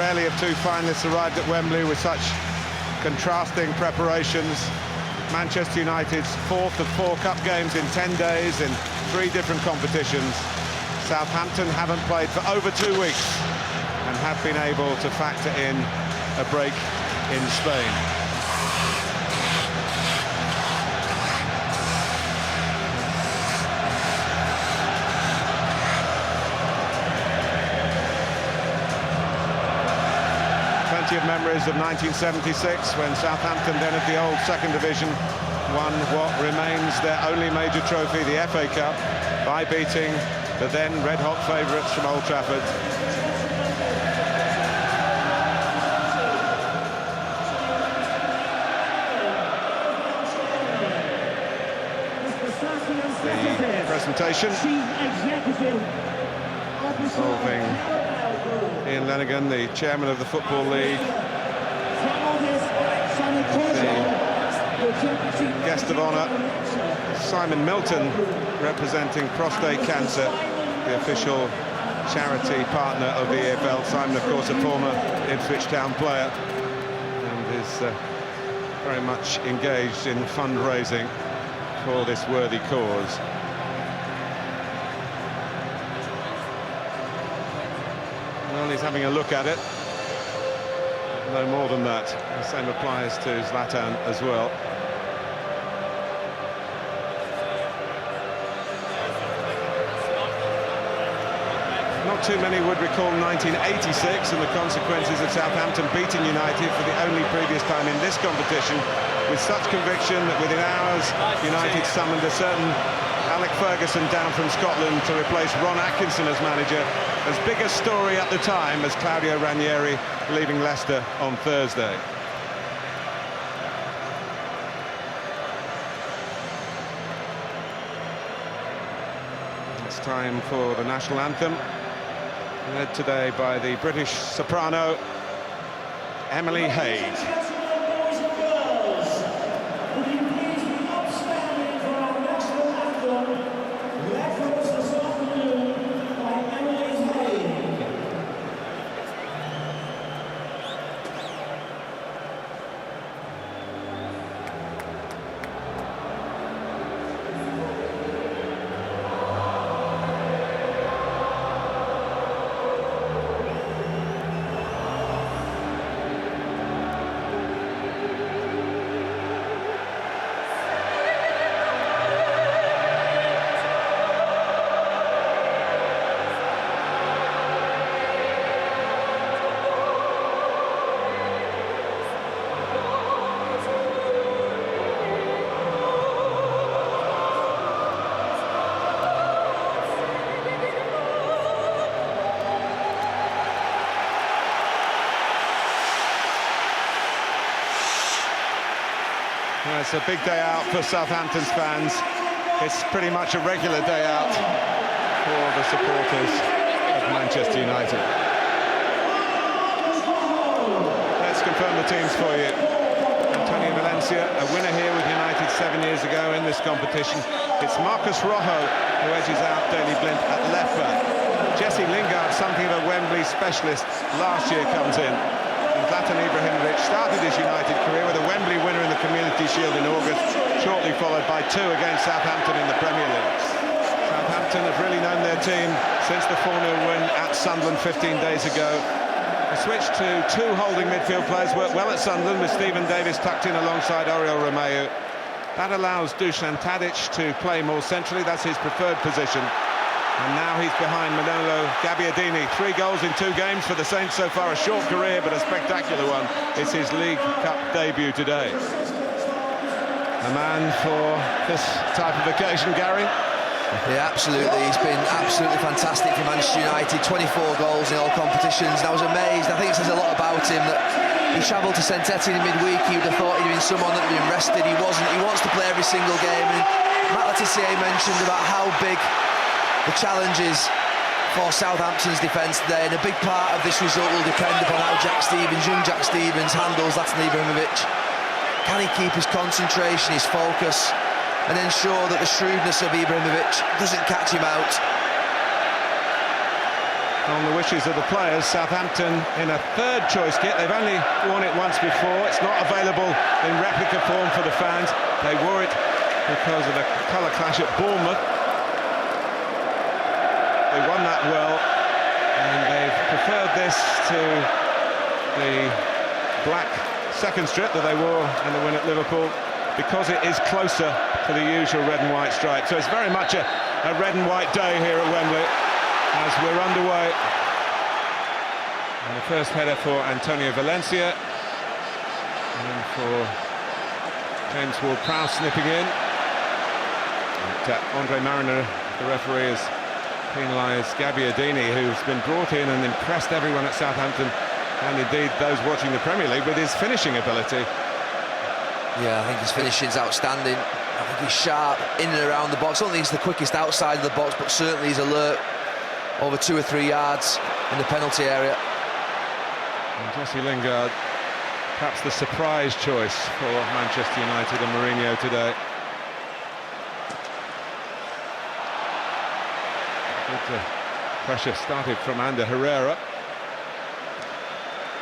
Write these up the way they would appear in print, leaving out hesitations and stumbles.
Rarely have two finalists arrived at Wembley with such contrasting preparations. Manchester United's fourth of 4 cup games in 10 days in 3 different competitions. Southampton haven't played for over 2 weeks and have been able to factor in a break in Spain. Plenty of memories of 1976 when Southampton, then at the old second division, won what remains their only major trophy, the FA Cup, by beating the then red-hot favourites from Old Trafford. The presentation involving Ian Lenigan, the chairman of the Football League, the guest of honour, Simon Milton, representing prostate cancer, the official charity partner of the EFL. Simon, of course, a former Ipswich Town player, and is very much engaged in fundraising for this worthy cause. Well, he's having a look at it. No more than that. The same applies to Zlatan as well. Not too many would recall 1986 and the consequences of Southampton beating United for the only previous time in this competition with such conviction that within hours United summoned a certain Alec Ferguson down from Scotland to replace Ron Atkinson as manager. As big a story at the time as Claudio Ranieri leaving Leicester on Thursday. It's time for the national anthem, led today by the British soprano Emily Haig. It's a big day out for Southampton's fans. It's pretty much a regular day out for the supporters of Manchester United. Let's confirm the teams for you. Antonio Valencia, a winner here with United 7 years ago in this competition. It's Marcus Rojo who edges out Daley Blind at left back. Jesse Lingard, something of a Wembley specialist, last year comes in. Zlatan Ibrahimovic started his United career with a Wembley winner in the Community Shield in August, shortly followed by 2 against Southampton in the Premier League. Southampton have really known their team since the 4-0 win at Sunderland 15 days ago. The switch to 2 holding midfield players worked well at Sunderland, with Stephen Davis tucked in alongside Oriol Romeu. That allows Dusan Tadic to play more centrally. That's his preferred position. And now he's behind Manolo Gabbiadini. 3 goals in 2 games for the Saints so far. A short career, but a spectacular one. It's his League Cup debut today. A man for this type of occasion, Gary? Yeah, absolutely. He's been absolutely fantastic for Manchester United. 24 goals in all competitions. And I was amazed. I think it says a lot about him that he travelled to St Etienne in midweek. He would have thought he'd been someone that had been rested. He wasn't. He wants to play every single game. And Matt Letitia mentioned about how big the challenges for Southampton's defence today, and a big part of this result will depend upon how young Jack Stevens handles Zlatan Ibrahimovic. Can he keep his concentration, his focus, and ensure that the shrewdness of Ibrahimovic doesn't catch him out? on the wishes of the players. Southampton in a third choice kit. They've only worn it once before. It's not available in replica form for the fans. They wore it because of a colour clash at Bournemouth. They won that well, and they've preferred this to the black second strip that they wore in the win at Liverpool, because it is closer to the usual red and white stripe. So it's very much a red and white day here at Wembley as we're underway. And the first header for Antonio Valencia, and for James Ward-Prowse snipping in. And, Andre Mariner, the referee, has penalised Gabbiadini, who's been brought in and impressed everyone at Southampton, and indeed those watching the Premier League, with his finishing ability. Yeah, I think his finishing's outstanding. I think he's sharp in and around the box. I don't think he's the quickest outside of the box, but certainly he's alert over 2 or 3 yards in the penalty area. And Jesse Lingard, perhaps the surprise choice for Manchester United and Mourinho today. Good pressure started from Ander Herrera.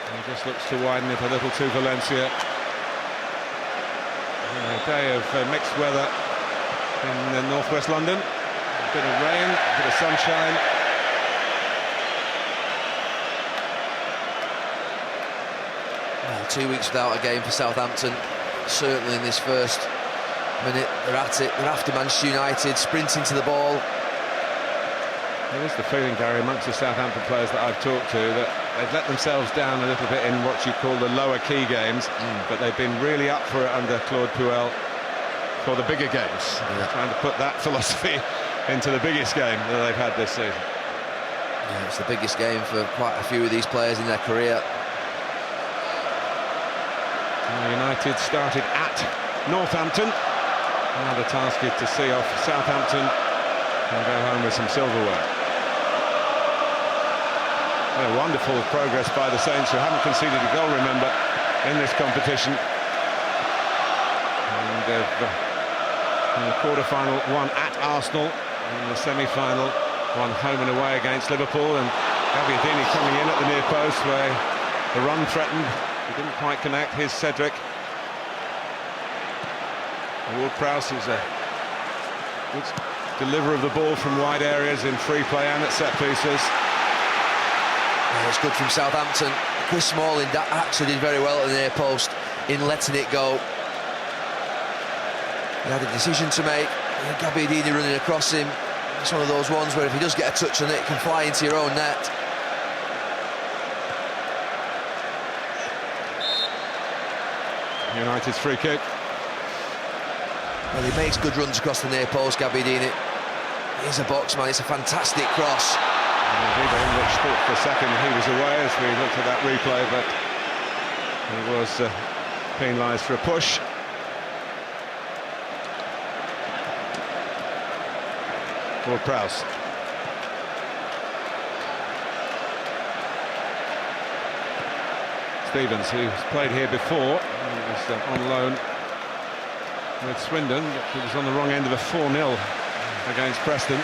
And he just looks to widen it a little to Valencia. A day of mixed weather in northwest London. A bit of rain, a bit of sunshine. Well, 2 weeks without a game for Southampton. Certainly in this first minute, they're at it. They're after Manchester United, sprinting to the ball. There is the feeling, Gary, amongst the Southampton players that I've talked to, that they've let themselves down a little bit in what you call the lower key games, but they've been really up for it under Claude Puel for the bigger games. Yeah. Trying to put that philosophy into the biggest game that they've had this season. Yeah, it's the biggest game for quite a few of these players in their career. United started at Northampton. Now the task is to see off Southampton and go home with some silverware. A wonderful progress by the Saints, who haven't conceded a goal, remember, in this competition. And they've, in the quarter-final, won at Arsenal. In the semi-final, won home and away against Liverpool. And Gabbiadini coming in at the near post, where the run threatened. He didn't quite connect. Here's Cedric. Ward-Prowse is a good deliverer of the ball from wide areas in free play and at set pieces. Yeah, it's good from Southampton. Chris Smalling actually did very well at the near post in letting it go. He had a decision to make. Gabbiadini running across him. It's one of those ones where if he does get a touch on it, it can fly into your own net. United's free kick. Well, he makes good runs across the near post, Gabbiadini. He's a boxman, it's a fantastic cross. Ibrahimovic thought for a second he was away as we looked at that replay, but he was penalised for a push. Ward-Prowse. Stevens, who's played here before, he was on loan with Swindon, but he was on the wrong end of a 4-0 against Preston.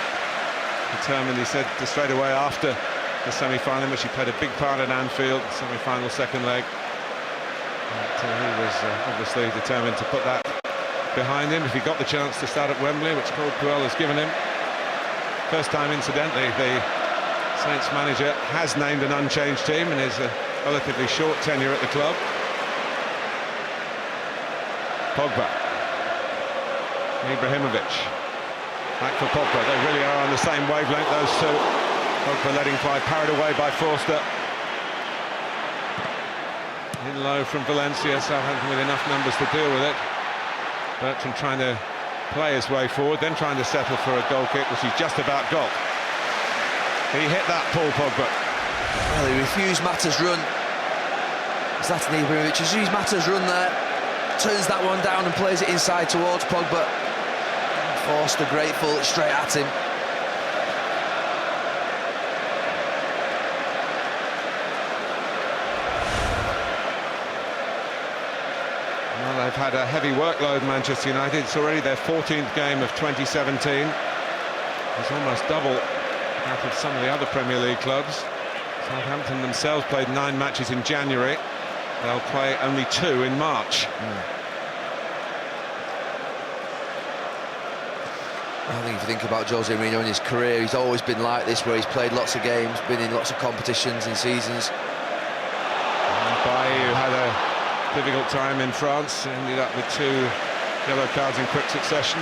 Determined, he said, straight away after the semi-final, in which he played a big part at Anfield, semi-final second leg. But, he was obviously determined to put that behind him if he got the chance to start at Wembley, which Claude Puel has given him. First time, incidentally, the Saints manager has named an unchanged team in his relatively short tenure at the club. Pogba. Ibrahimovic. Back for Pogba. They really are on the same wavelength, those two. Pogba letting fly, parried away by Forster. In low from Valencia, Southampton with enough numbers to deal with it. Bertrand trying to play his way forward, then trying to settle for a goal kick, which he just about got. He hit that, Paul Pogba. Well, he refused Mata's run. Zlatan Ibrahimovic refused Mata's run there. Turns that one down and plays it inside towards Pogba. Forster grateful, straight at him. Well, they've had a heavy workload, Manchester United. It's already their 14th game of 2017. It's almost double out of some of the other Premier League clubs. Southampton themselves played 9 matches in January. They'll play only 2 in March. I think if you think about Jose Mourinho in his career, he's always been like this, where he's played lots of games, been in lots of competitions and seasons. Bailly, who had a difficult time in France, ended up with 2 yellow cards in quick succession.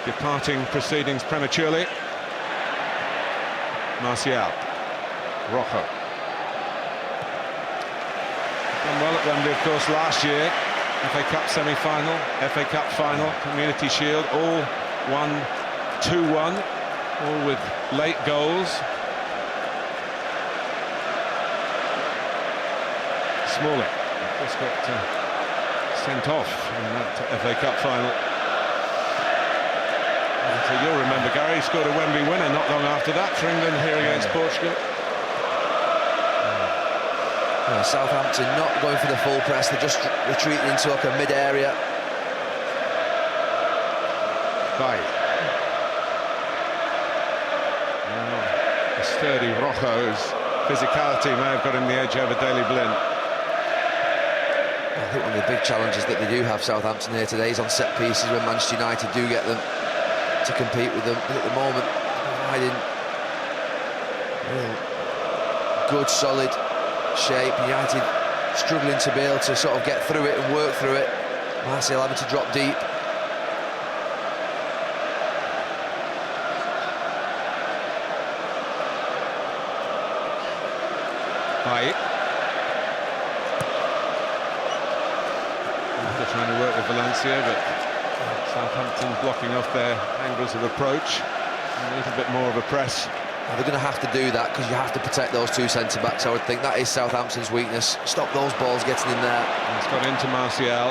Departing proceedings prematurely. Martial. Rojo. Done well at Wembley, of course, last year. FA Cup semi-final, FA Cup final, Community Shield, all won 2-1, all with late goals. Smalling, of course, got sent off in that FA Cup final. And so you'll remember, Gary, he scored a Wembley winner not long after that for England here against Portugal. Southampton not going for the full press, they're just retreating into like a mid-area. Bailly. A sturdy Rojo's physicality may have got him the edge over Daley Blind. I think one of the big challenges that they do have, Southampton, here today, is on set pieces when Manchester United do get them to compete with them. But at the moment, providing good, solid shape. United struggling to be able to sort of get through it and work through it. Martial having to drop deep. Bailly. They're trying to work with Valencia, but Southampton blocking off their angles of approach. A little bit more of a press. They're going to have to do that because you have to protect those 2 centre-backs. I would think that is Southampton's weakness. Stop those balls getting in there. And it's got into Martial.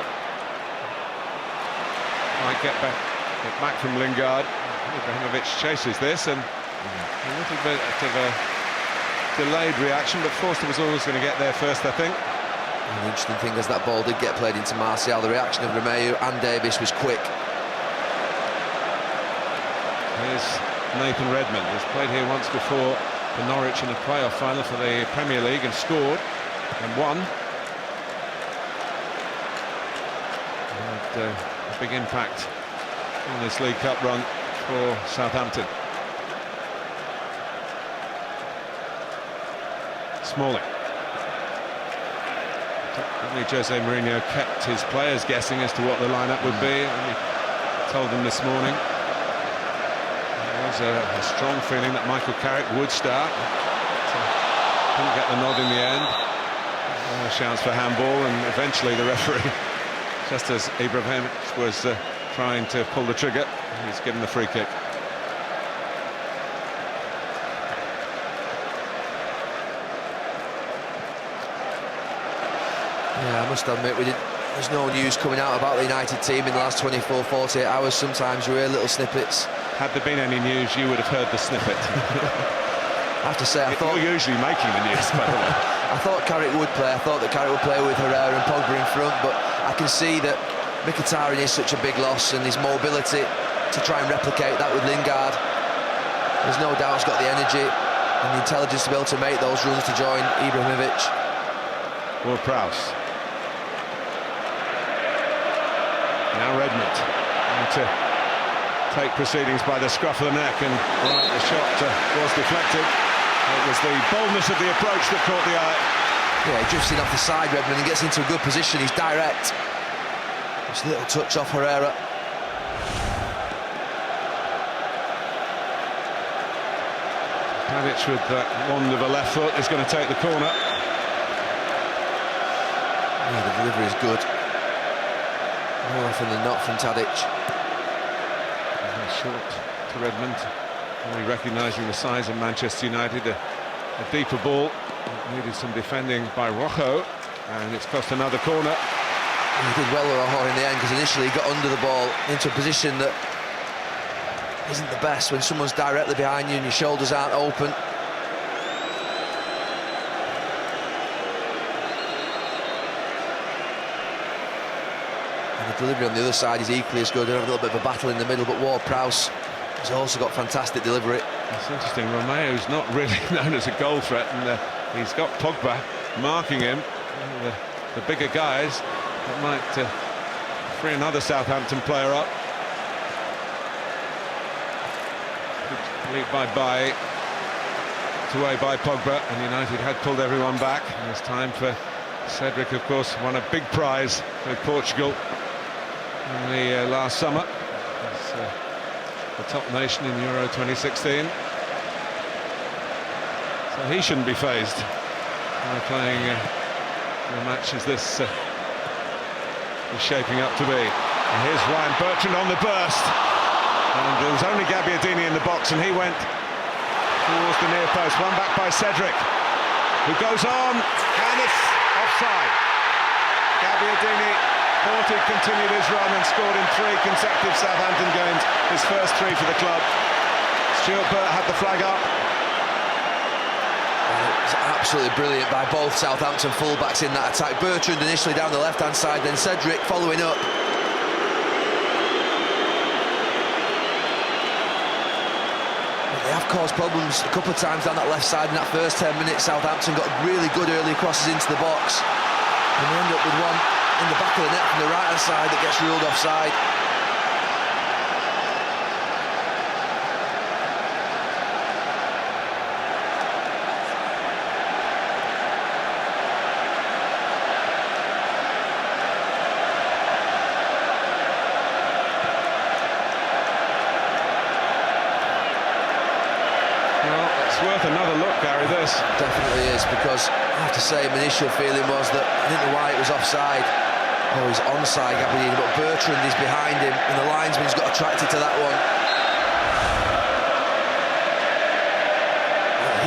Might get back from Lingard. Ibrahimovic chases this, and a little bit of a delayed reaction, but Forster was always going to get there first, I think. And the interesting thing is that ball did get played into Martial. The reaction of Romeu and Davis was quick. Here's Nathan Redmond, who's played here once before for Norwich in a playoff final for the Premier League and scored and won. And a big impact on this League Cup run for Southampton. Smalling. Jose Mourinho kept his players guessing as to what the lineup would be, and he told them this morning. There was a strong feeling that Michael Carrick would start. Didn't get the nod in the end. Shouts for handball, and eventually the referee, just as Ibrahimovic was trying to pull the trigger, he's given the free kick. Yeah, I must admit, there's no news coming out about the United team in the last 24, 48 hours. Sometimes you hear little snippets. Had there been any news, you would have heard the snippet. I have to say, I thought... You're usually making the news, by the way. I thought Carrick would play. I thought that Carrick would play with Herrera and Pogba in front, but I can see that Mkhitaryan is such a big loss, and his mobility to try and replicate that with Lingard, there's no doubt he's got the energy and the intelligence to be able to make those runs to join Ibrahimovic. Ward-Prowse. Now Redmond trying to take proceedings by the scruff of the neck, and right, the shot was deflected. It was the boldness of the approach that caught the eye. Yeah, he drifts in off the side, Redmond, and gets into a good position. He's direct. Just a little touch off Herrera. Tadic with that wand of a left foot is going to take the corner. Yeah, the delivery is good. More often than not from Tadic. Short to Redmond. Only recognising the size of Manchester United. A deeper ball. It needed some defending by Rojo, and it's cost another corner. He did well with Rojo in the end, because initially he got under the ball into a position that isn't the best when someone's directly behind you and your shoulders aren't open. And the delivery on the other side is equally as good. They have a little bit of a battle in the middle, but Ward-Prowse has also got fantastic delivery. It's interesting, Romeo's not really known as a goal threat, and he's got Pogba marking him. The bigger guys that might free another Southampton player up. Lead by Bailly. It's away by Pogba, and United had pulled everyone back. And it's time for Cedric, of course, won a big prize with Portugal in the last summer. As, the top nation in Euro 2016. So he shouldn't be fazed by playing a match as this is shaping up to be. And here's Ryan Bertrand on the burst. And there was only Gabbiadini in the box, and he went towards the near post. One back by Cedric, who goes on, and it's offside. Gabbiadini thought he'd continued his run and scored in 3 consecutive Southampton games, his first 3 for the club. Stuart Burt had the flag up. It was absolutely brilliant by both Southampton fullbacks in that attack. Bertrand initially down the left-hand side, then Cedric following up. They have caused problems a couple of times down that left side in that first 10 minutes. Southampton got really good early crosses into the box, and they end up with one in the back of the net from the right-hand side that gets ruled offside. It's worth another look, Gary, this. Definitely is, because I have to say my initial feeling was that I didn't know why it was offside. Oh, he's onside, Gabbiadini, but Bertrand is behind him, and the linesman's got attracted to that one.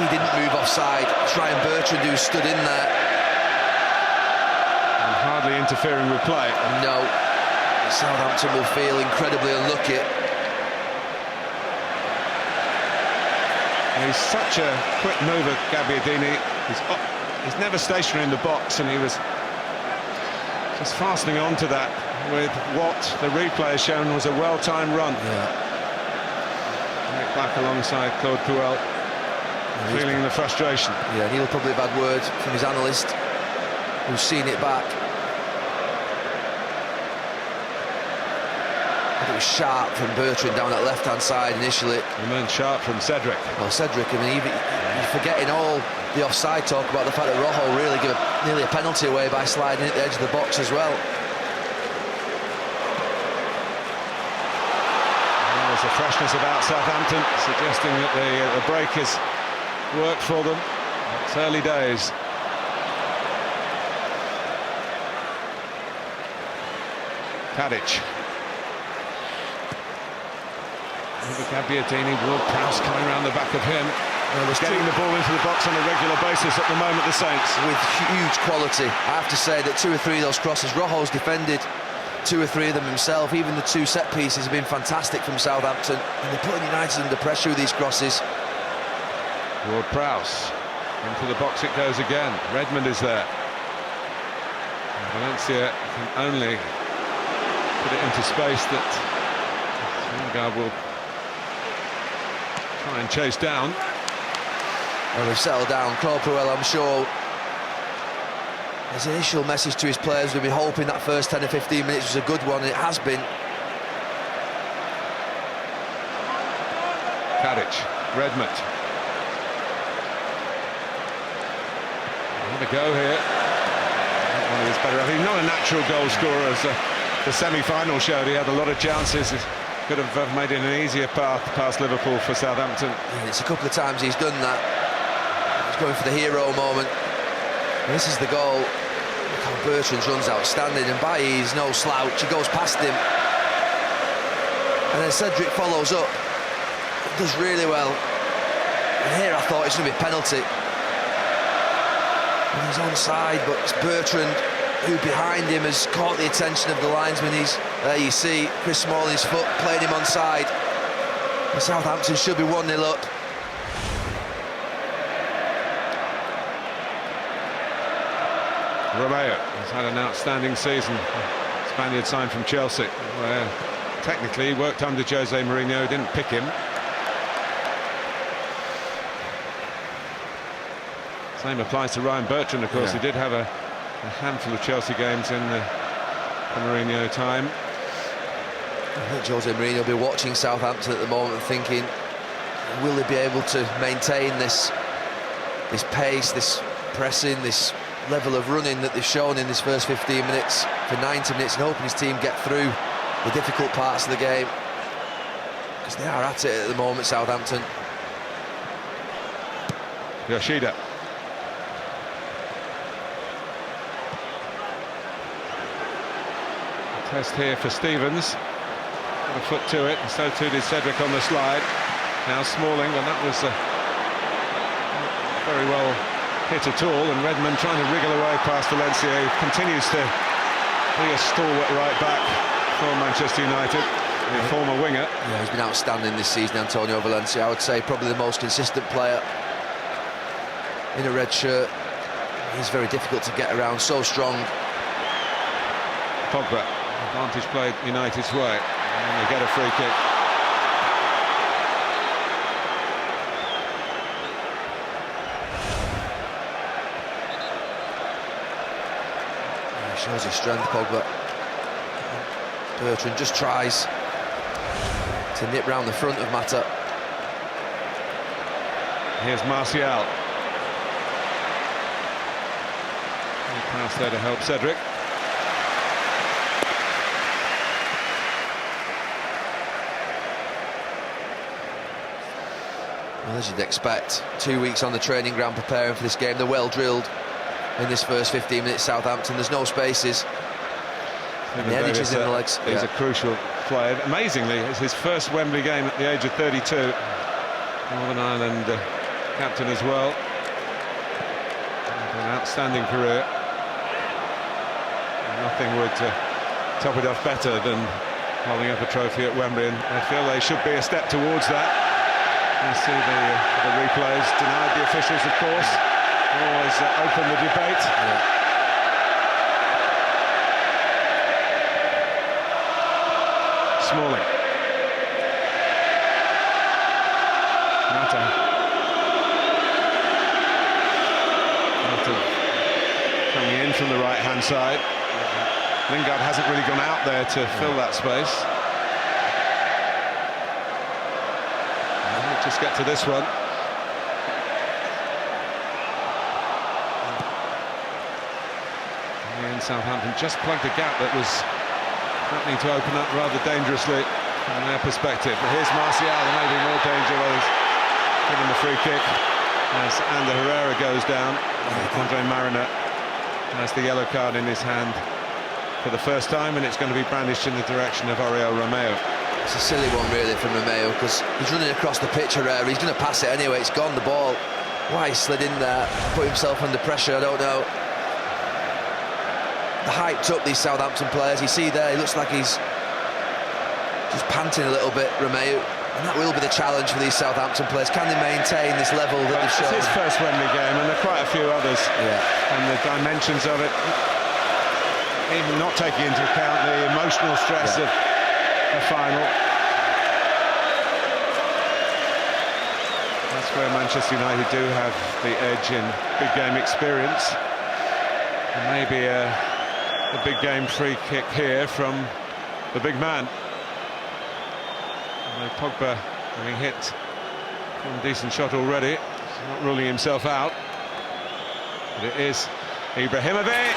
He didn't move offside. It's Ryan Bertrand who stood in there. And hardly interfering with play. No. Southampton will feel incredibly unlucky. He's such a quick mover, Gabbiadini. He's never stationary in the box, and he was just fastening on to that with what the replay has shown was a well-timed run. Yeah. Nick back alongside Claude Puel, feeling the frustration. Yeah, and he'll probably have had word from his analyst, who's seen it back. It was sharp from Bertrand down that left-hand side initially. And then sharp from Cedric. Well, Cedric, I mean, you're forgetting all the offside talk about the fact that Rojo really gave nearly a penalty away by sliding at the edge of the box as well. And there's a freshness about Southampton, suggesting that the break has worked for them. It's early days. Tadic. Gabbiadini, Ward-Prowse coming around the back of him. Getting the ball into the box on a regular basis at the moment, the Saints. With huge quality. I have to say that 2 or 3 of those crosses, Rojo's defended 2 or 3 of them himself. Even the 2 set pieces have been fantastic from Southampton. And they're putting United under pressure with these crosses. Ward-Prowse. Into the box it goes again. Redmond is there. And Valencia can only put it into space that Lingard will try and chase down. Well, they've settled down. Claude Puel, I'm sure, his initial message to his players will be hoping that first 10 or 15 minutes was a good one, and it has been. Tadic, Redmond. Another go here. One of his better. He's not a natural goal scorer, as the semi-final showed. He had a lot of chances. Could have made it an easier path past Liverpool for Southampton. Yeah, it's a couple of times he's done that. He's going for the hero moment. And this is the goal. Look how Bertrand runs outstanding, and Bailly's no slouch. He goes past him. And then Cedric follows up. He does really well. And here I thought it's going to be a penalty. And he's onside, but it's Bertrand who behind him has caught the attention of the linesman. There you see Chris Smalling's foot playing him onside. And Southampton should be 1-0 up. Romeo has had an outstanding season. Spaniard signed from Chelsea, where technically he worked under Jose Mourinho, didn't pick him. Same applies to Ryan Bertrand, of course. He did have a handful of Chelsea games in the Mourinho time. I think Jose Mourinho will be watching Southampton at the moment thinking, will they be able to maintain this pace, this pressing, this level of running that they've shown in this first 15 minutes for 90 minutes, and hoping his team get through the difficult parts of the game, because they are at it at the moment, Southampton. Yoshida. Test here for Stevens. Got a foot to it, and so too did Cedric on the slide. Now Smalling, and that was very well hit at all, and Redmond trying to wriggle away past Valencia, who continues to be a stalwart right back for Manchester United, the former winger. Yeah, he's been outstanding this season, Antonio Valencia. I would say probably the most consistent player in a red shirt. He's very difficult to get around, so strong. Pogba, advantage played United's way, and they get a free kick. Shows his strength, Pogba. Bertrand just tries to nip round the front of Mata. Here's Martial. Pass there to help Cedric. Well, as you'd expect, 2 weeks on the training ground preparing for this game. They're well drilled in this first 15 minutes, Southampton. There's no spaces. And the energy's in the legs. He's a crucial player. Amazingly, it's his first Wembley game at the age of 32. Northern Ireland captain as well. An outstanding career. Nothing would top it off better than holding up a trophy at Wembley, and I feel they should be a step towards that. You see the replays, denied the officials, of course. Always open the debate. Smalling. Mata coming in from the right-hand side. Lingard hasn't really gone out there to fill that space. And we'll just get to this one. And Southampton just plugged a gap that was happening to open up rather dangerously from their perspective. But here's Martial, there may be more danger while he's given the free kick as Ander Herrera goes down. Andre Mariner has the yellow card in his hand for the first time, and it's going to be brandished in the direction of Oriol Romeo. It's a silly one really from Romeo, because he's running across the pitch. Herrera, he's going to pass it anyway. It's gone, the ball. Why he slid in there, put himself under pressure, I don't know. The hyped up these Southampton players. You see there, he looks like he's just panting a little bit, Romeo, and that will be the challenge for these Southampton players. Can they maintain this level that they've shown? It's his first Wembley game, and there are quite a few others. And the dimensions of it, even not taking into account the emotional stress of the final. That's where Manchester United do have the edge in big game experience. And maybe a big game free kick here from the big man. And Pogba having hit one decent shot already, he's not ruling himself out. But it is Ibrahimovic.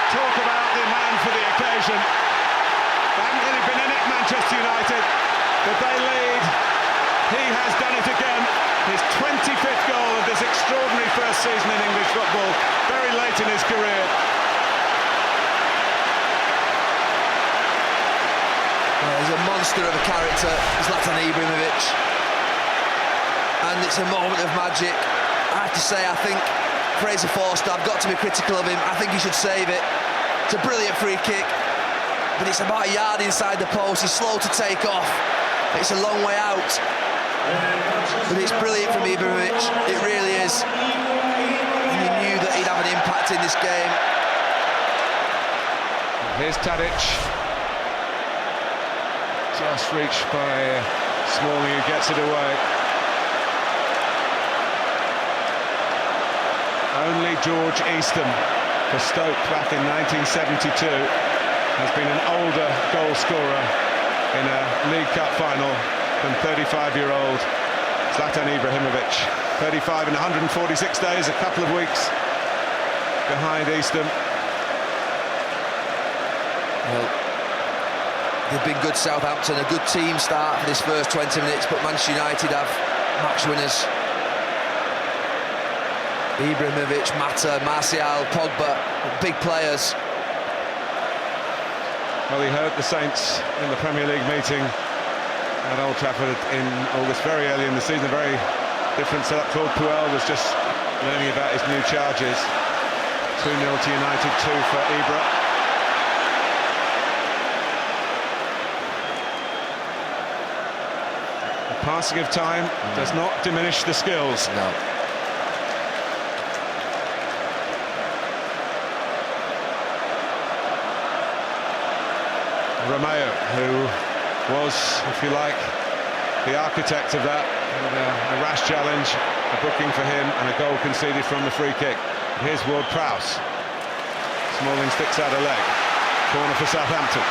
Talk about the man for the occasion. They haven't really been in it, Manchester United, but they lead. He has done it again. His 25th goal of this extraordinary first season in English football, very late in his career. He's a monster of a character, Zlatan Ibrahimovic. And it's a moment of magic. I have to say, I think Fraser Forster, I've got to be critical of him. I think he should save it. It's a brilliant free kick, but it's about a yard inside the post. He's slow to take off. It's a long way out. But it's brilliant from Ibrahimovic. It really is. And he knew that he'd have an impact in this game. Here's Tadic. Just reached by Smalling, who gets it away. Only George Eastham for Stoke back in 1972 has been an older goal scorer in a League Cup final than 35-year-old Zlatan Ibrahimovic. 35 in 146 days, a couple of weeks behind Eastham. Well, they've been good, Southampton, a good team start for this first 20 minutes, but Manchester United have match winners. Ibrahimovic, Mata, Martial, Pogba, big players. Well, he hurt the Saints in the Premier League meeting at Old Trafford in August, very early in the season. A very different setup. Claude Puel was just learning about his new charges. 2-0 to United, 2 for Ibra. The passing of time does not diminish the skills. No. Romeo, who was, if you like, the architect of that, a rash challenge, a booking for him, and a goal conceded from the free kick. Here's Ward-Prowse. Smalling sticks out a leg. Corner for Southampton.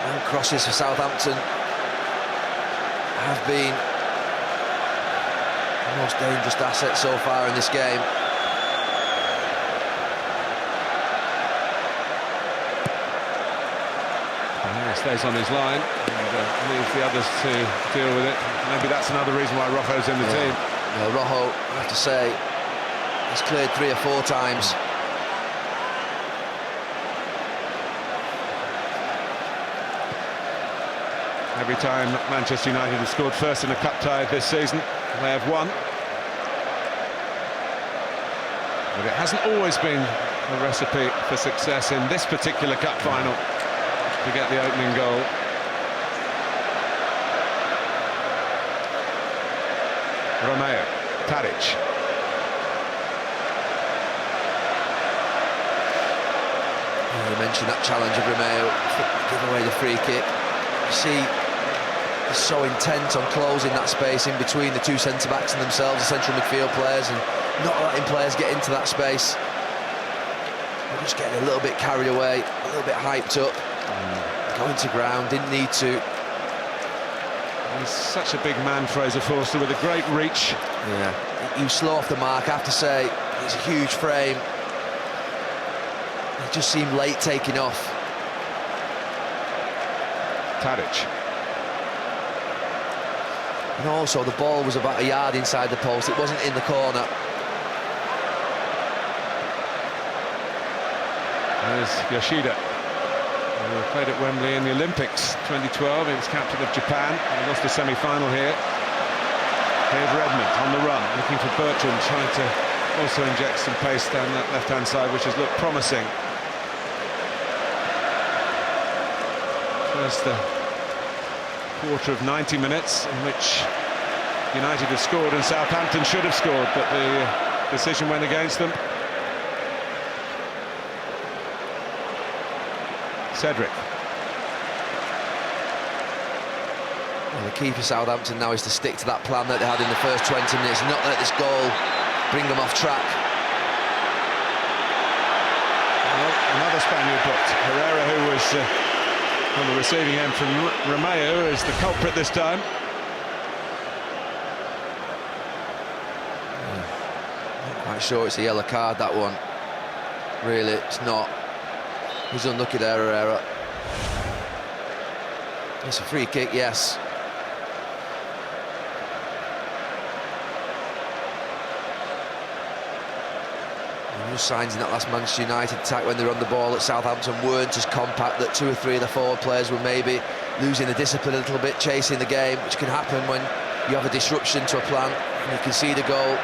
And crosses for Southampton have been the most dangerous asset so far in this game. He stays on his line and leaves the others to deal with it. Maybe that's another reason why Rojo's in the team. Well, Rojo, I have to say, he's cleared 3 or 4 times. Every time Manchester United have scored first in a cup tie this season, they have won. But it hasn't always been a recipe for success in this particular cup final to get the opening goal. Romeo, Tadic. You mentioned that challenge of Romeo, give away the free kick. You see, he's so intent on closing that space in between the 2 centre-backs and themselves, the central midfield players, and not letting players get into that space. They're just getting a little bit carried away, a little bit hyped up. Going to ground, didn't need to. He's such a big man, Fraser Forster, with a great reach. Yeah, he was slow off the mark, I have to say. He's a huge frame. He just seemed late taking off. Tadic. And also, the ball was about a yard inside the post. It wasn't in the corner. There's Yoshida, who played at Wembley in the Olympics 2012. He was captain of Japan. He lost the semi-final here. Here's Redmond on the run, looking for Bertrand, trying to also inject some pace down that left-hand side, which has looked promising. First quarter of 90 minutes in which United have scored and Southampton should have scored, but the decision went against them. Cedric. Well, the key for Southampton now is to stick to that plan that they had in the first 20 minutes, not let this goal bring them off track. Well, another Spaniard booked. Herrera, who was on the receiving end from Romeo, is the culprit this time. Not quite sure it's a yellow card, that one. Really, it's not. He's unlucky there, Herrera. It's a free kick, yes. And just signs in that last Manchester United attack when they were on the ball at Southampton weren't as compact, that 2 or 3 of the forward players were maybe losing the discipline a little bit, chasing the game, which can happen when you have a disruption to a plan and you can see the goal.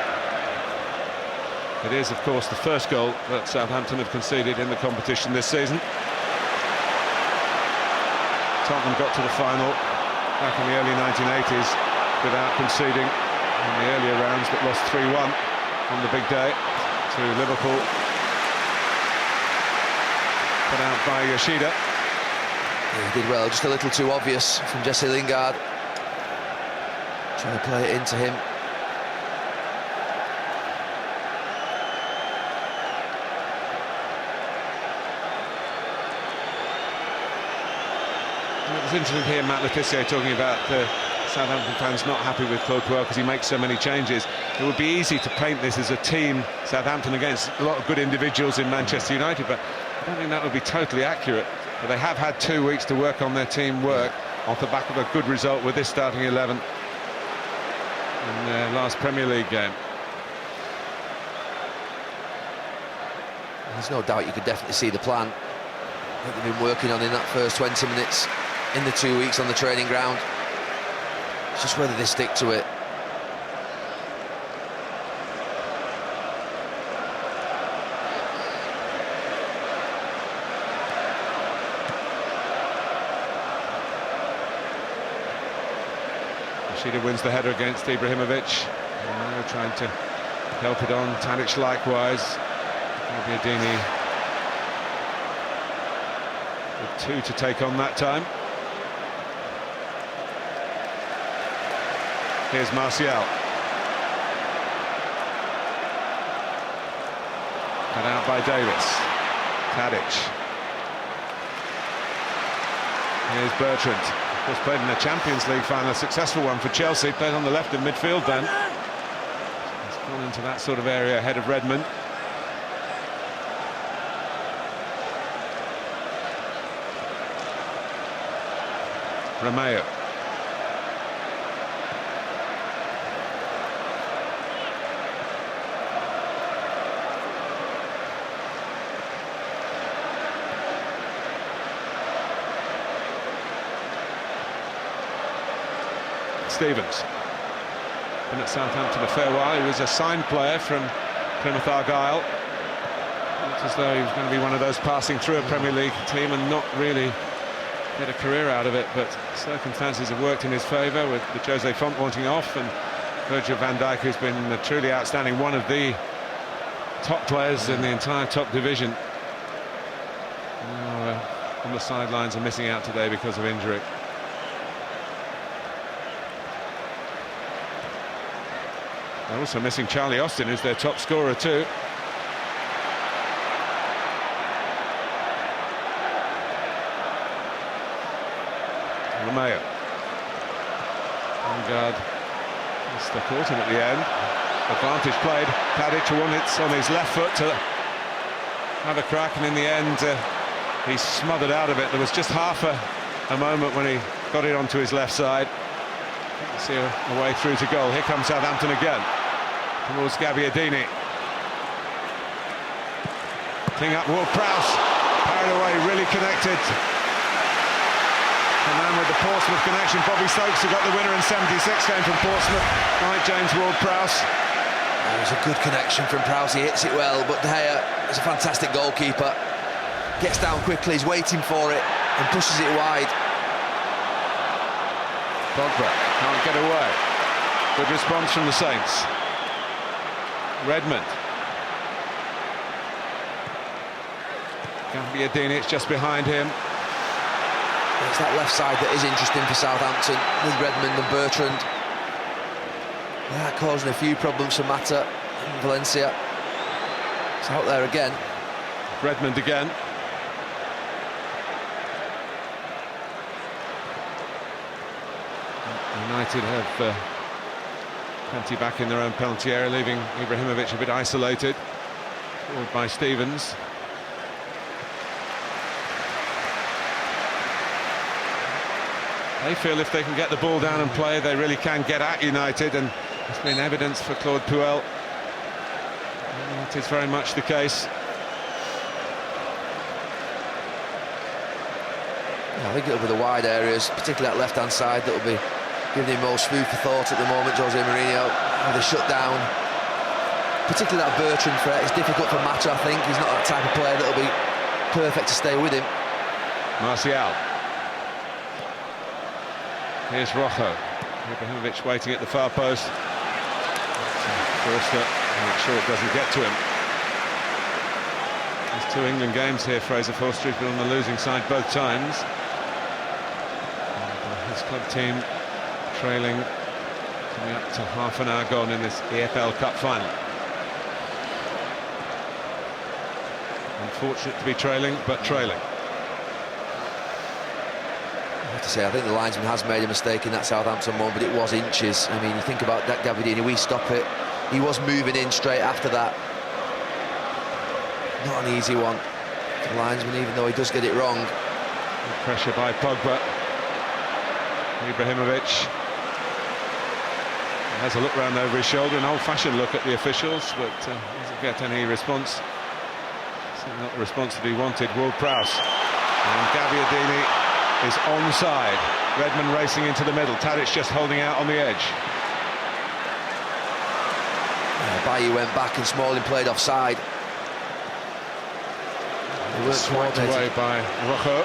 It is, of course, the first goal that Southampton have conceded in the competition this season. Tottenham got to the final back in the early 1980s without conceding in the earlier rounds, but lost 3-1 on the big day to Liverpool. Put out by Yoshida. Yeah, he did well, just a little too obvious from Jesse Lingard. Trying to play it into him. It was interesting to hear Matt Le Tissier talking about Southampton fans not happy with Claude Puel because he makes so many changes. It would be easy to paint this as a team, Southampton, against a lot of good individuals in Manchester United, but I don't think that would be totally accurate. But they have had 2 weeks to work on their team work off the back of a good result with this starting 11 in their last Premier League game. There's no doubt you could definitely see the plan that they've been working on in that first 20 minutes in the 2 weeks on the training ground. It's just whether they stick to it. Rashida wins the header against Ibrahimovic. And now trying to help it on. Tadic likewise. Gabbiadini with 2 to take on that time. Here's Martial. Cut out by Davis. Tadic. Here's Bertrand. Of course, played in the Champions League final, a successful one for Chelsea. Played on the left of midfield then. He's gone into that sort of area ahead of Redmond. Romeo. Stevens. Been at Southampton a fair while. He was a signed player from Plymouth Argyle. Looked as though he was going to be one of those passing through a Premier League team and not really get a career out of it, but circumstances have worked in his favour with the Jose Font wanting off and Virgil van Dijk, who's been truly outstanding, one of the top players in the entire top division. Now, on the sidelines and missing out today because of injury. They're also missing Charlie Austin, who's their top scorer too. Romeo. Lingard stuck caught him at the end. Advantage played. Tadic won it on his left foot to have a crack, and in the end he smothered out of it. There was just half a moment when he got it onto his left side. See a way through to goal. Here comes Southampton again towards Gabbiadini. Thing up, Ward-Prowse carried away, really connected. And then with the Portsmouth connection, Bobby Stokes, who got the winner in '76, came from Portsmouth. Right, James Ward-Prowse. It was a good connection from Prowse, he hits it well, but De Gea is a fantastic goalkeeper. Gets down quickly, he's waiting for it and pushes it wide. Pogba can't get away. Good response from the Saints. Redmond. Gabbiadini, it's just behind him. It's that left side that is interesting for Southampton with Redmond and Bertrand. Yeah, causing a few problems for Mata and Valencia. It's out there again. Redmond again. United have plenty back in their own penalty area, leaving Ibrahimovic a bit isolated. Forward by Stevens. They feel if they can get the ball down and play, they really can get at United, and it's been evidence for Claude Puel. That is very much the case. Yeah, I think it'll be the wide areas, particularly that left-hand side, that will be giving him most food for thought at the moment, Jose Mourinho. How they shut down, particularly that Bertrand threat. It's difficult for Mata, I think. He's not that type of player that'll be perfect to stay with him. Martial. Here's Rojo. Ibrahimovic waiting at the far post. Forster, make sure it doesn't get to him. There's 2 England games here. Fraser Forster has been on the losing side both times. club team trailing, coming up to half an hour gone in this EFL Cup Final. Unfortunate to be trailing, but trailing. I have to say, I think the linesman has made a mistake in that Southampton one, but it was inches. I mean, you think about that, Gabbiadini, we stop it. He was moving in straight after that. Not an easy one. The linesman, even though he does get it wrong. Good pressure by Pogba. Ibrahimovic has a look round over his shoulder, an old-fashioned look at the officials, but doesn't get any response. Certainly not the response that he wanted. Ward-Prowse and Gabbiadini is onside. Redmond racing into the middle. Tadic just holding out on the edge. Bailly went back and Smalling played offside. Swiped away by Rojo.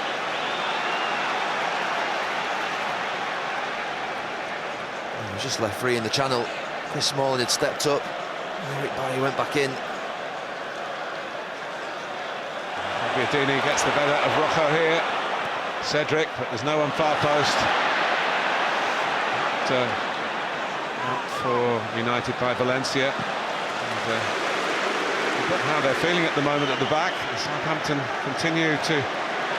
He was just left free in the channel. Chris Smalling had stepped up. Eric Bailly went back in. Gabbiadini gets the better of Rojo here. Cedric, but there's no one far post. Out for United by Valencia. And, but how they're feeling at the moment at the back. Southampton continue to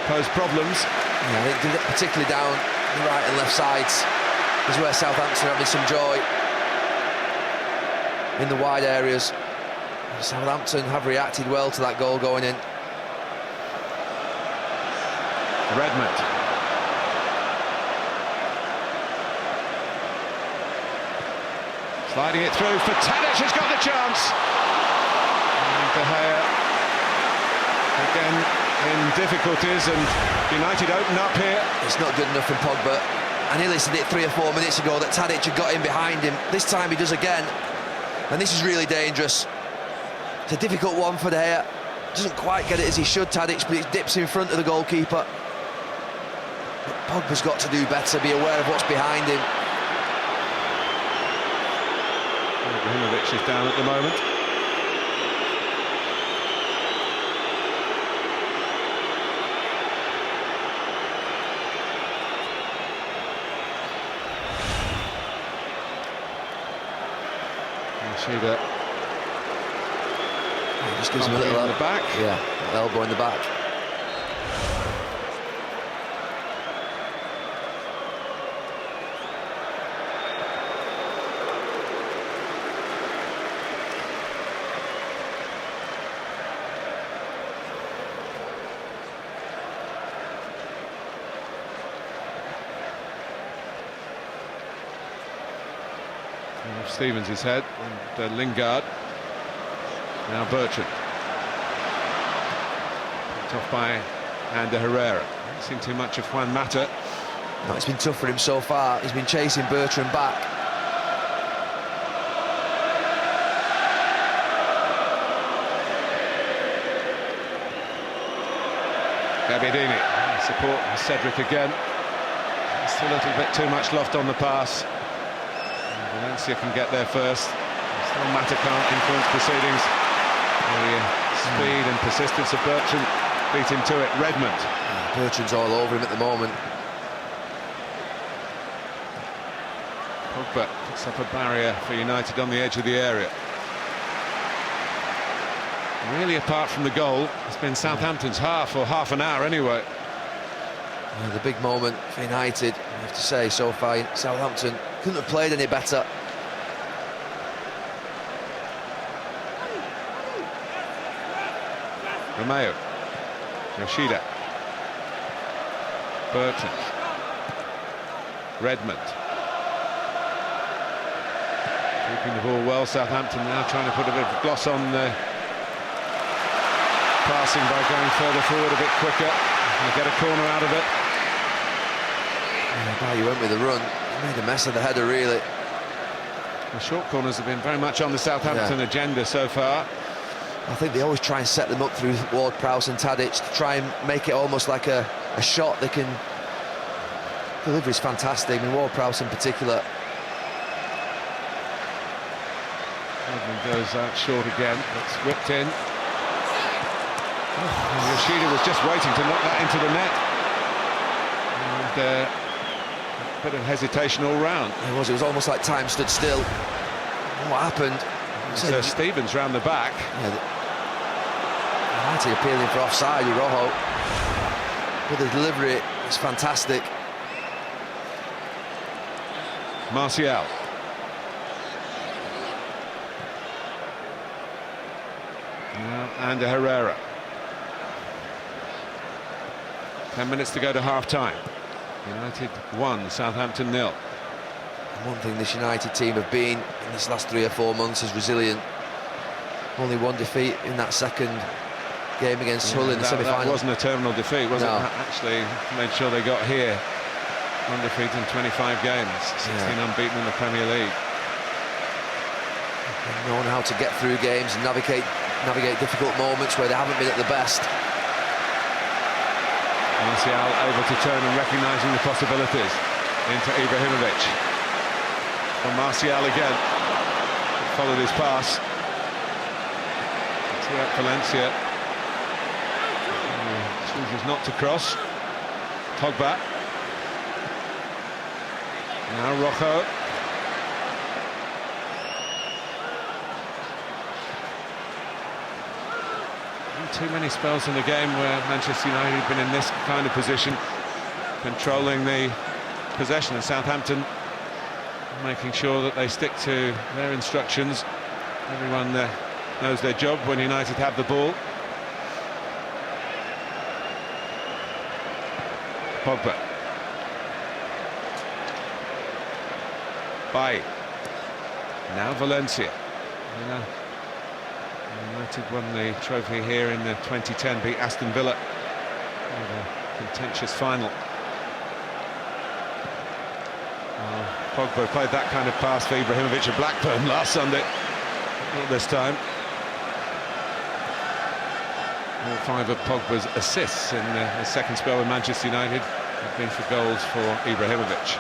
pose problems. Yeah, I think particularly down the right and left sides is where Southampton are having some joy. In the wide areas, Southampton have reacted well to that goal going in. Redmond. Sliding it through for Tadic, who's got the chance. And De Gea again in difficulties, and United open up here. It's not good enough from Pogba. And he listed it 3 or 4 minutes ago that Tadic had got in behind him. This time he does again. And this is really dangerous. It's a difficult one for De Gea. Doesn't quite get it as he should, Tadic, but it dips in front of the goalkeeper. But Pogba's got to do better, be aware of what's behind him. Ibrahimovic is down at the moment. Yoshida. He just gives him a little in the back. Yeah, elbow in the back. Stevens' his head, and Lingard. Now Bertrand. Picked off by Ander Herrera. Not seen too much of Juan Mata. No, it's been tough for him so far. He's been chasing Bertrand back. Gabbiadini, support Cedric again. Just a little bit too much loft on the pass. Valencia can get there first. Still Mata can't influence proceedings. The speed and persistence of Bertrand beat him to it. Redmond. Bertrand's all over him at the moment. Pogba puts up a barrier for United on the edge of the area. Really, apart from the goal, it's been Southampton's half, or half an hour anyway. Yeah, the big moment for United, I have to say, so far. Southampton couldn't have played any better. Romeo. Yoshida. Bertrand. Redmond. Keeping the ball well. Southampton now trying to put a bit of gloss on the passing by going further forward a bit quicker. And get a corner out of it. Yeah, you went with the run. He made a mess of the header, really. The short corners have been very much on the Southampton agenda so far. I think they always try and set them up through Ward-Prowse and Tadic to try and make it almost like a shot they can... Delivery's fantastic. I mean, Ward-Prowse in particular. Redmond goes out short again. It's whipped in. Oh, Yoshida was just waiting to knock that into the net. And bit of hesitation all round. It was almost like time stood still. And what happened? So Stevens round the back. United appealing for offside with Rojo. But the delivery is fantastic. Martial. Now Ander Herrera. 10 minutes to go to half-time. United 1, Southampton 0. One thing this United team have been in this last 3 or 4 months is resilient. Only 1 defeat in that second game against Hull in the semi-final. That wasn't a terminal defeat, was it? Actually made sure they got here. Undefeated in 25 games, 16 unbeaten in the Premier League. They've known how to get through games and navigate difficult moments where they haven't been at the best. Martial able to turn and recognising the possibilities into Ibrahimovic. For Martial again, followed his pass. Valencia chooses not to cross. Pogba. Now Rojo. Not too many spells in the game where Manchester United have been in this kind of position, controlling the possession, and Southampton making sure that they stick to their instructions. Everyone knows their job when United have the ball. Pogba. Bay. Now Valencia. United won the trophy here in the 2010, beat Aston Villa in a contentious final. Pogba played that kind of pass for Ibrahimovic at Blackburn last Sunday. Not this time. All 5 of Pogba's assists in the second spell with Manchester United have been for goals for Ibrahimovic.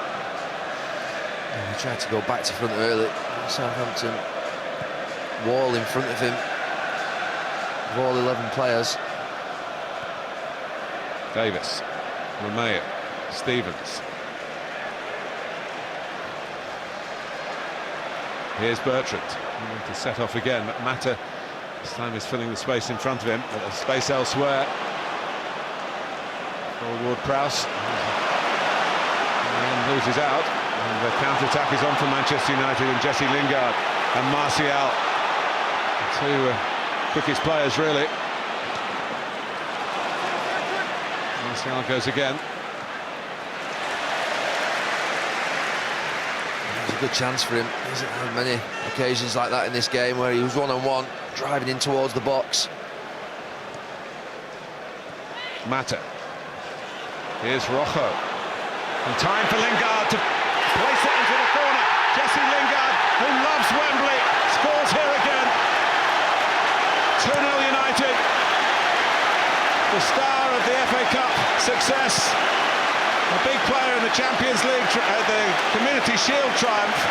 He tried to go back to front early. Southampton wall in front of him. Of all 11 players. Davis, Romeo, Stevens. Here's Bertrand, to set off again, but Mata this time is filling the space in front of him, but there's space elsewhere. Forward Prowse, and loses out, and the counter-attack is on for Manchester United, and Jesse Lingard and Martial, the 2 quickest players really. Martial goes again. A good chance for him. He hasn't had many occasions like that in this game where he was one-on-one, driving in towards the box. Mata. Here's Rojo. And time for Lingard to place it into the corner. Jesse Lingard, who loves Wembley, scores here again. 2-0 United. The star of the FA Cup success. A big player in the Champions League, the Community Shield triumph,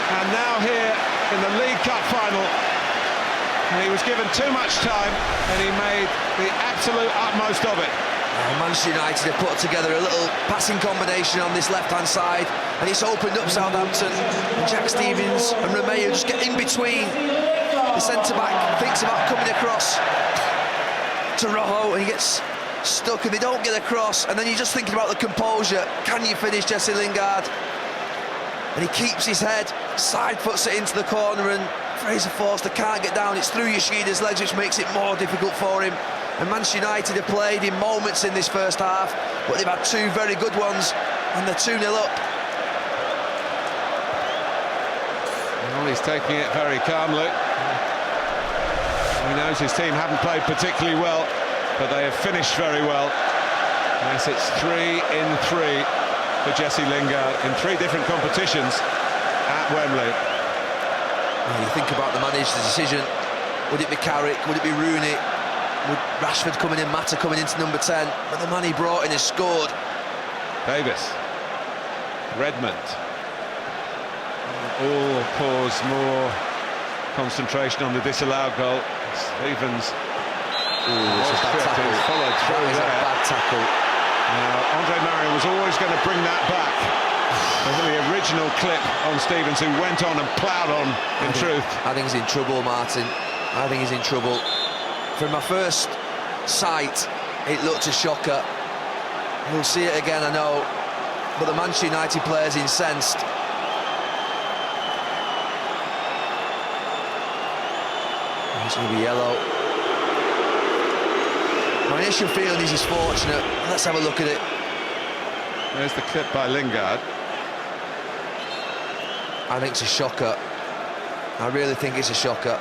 and now here in the League Cup Final. And he was given too much time, and he made the absolute utmost of it. Manchester United have put together a little passing combination on this left-hand side, and it's opened up Southampton. And Jack Stevens and Romeo just get in between. The centre-back thinks about coming across to Rojo, and he gets stuck and they don't get across, and then you're just thinking about the composure. Can you finish Jesse Lingard? And he keeps his head, side foots it into the corner, and Fraser Forster can't get down. It's through Yoshida's legs, which makes it more difficult for him. And Manchester United have played in moments in this first half, but they've had 2 very good ones, and they're 2-0 up. Well, he's taking it very calmly. He knows his team haven't played particularly well, but they have finished very well. Yes, it's 3 in 3 for Jesse Lingard in 3 different competitions at Wembley. Well, you think about the manager's decision. Would it be Carrick? Would it be Rooney? Would Rashford coming in, Mata coming into number 10? But the man he brought in has scored. Davis. Redmond. All cause more concentration on the disallowed goal. Stevens. Ooh, it's a bad tackle. Followed through that is there. a bad tackle. Now, Andre Marion was always going to bring that back. The original clip on Stevens, who went on and ploughed on, in truth. I think he's in trouble, Martin. I think he's in trouble. From my first sight, it looked a shocker. We'll see it again, I know. But the Manchester United player's incensed. It's going to be yellow. My initial feeling is he's fortunate. Let's have a look at it. There's the clip by Lingard. I think it's a shocker. I really think it's a shocker.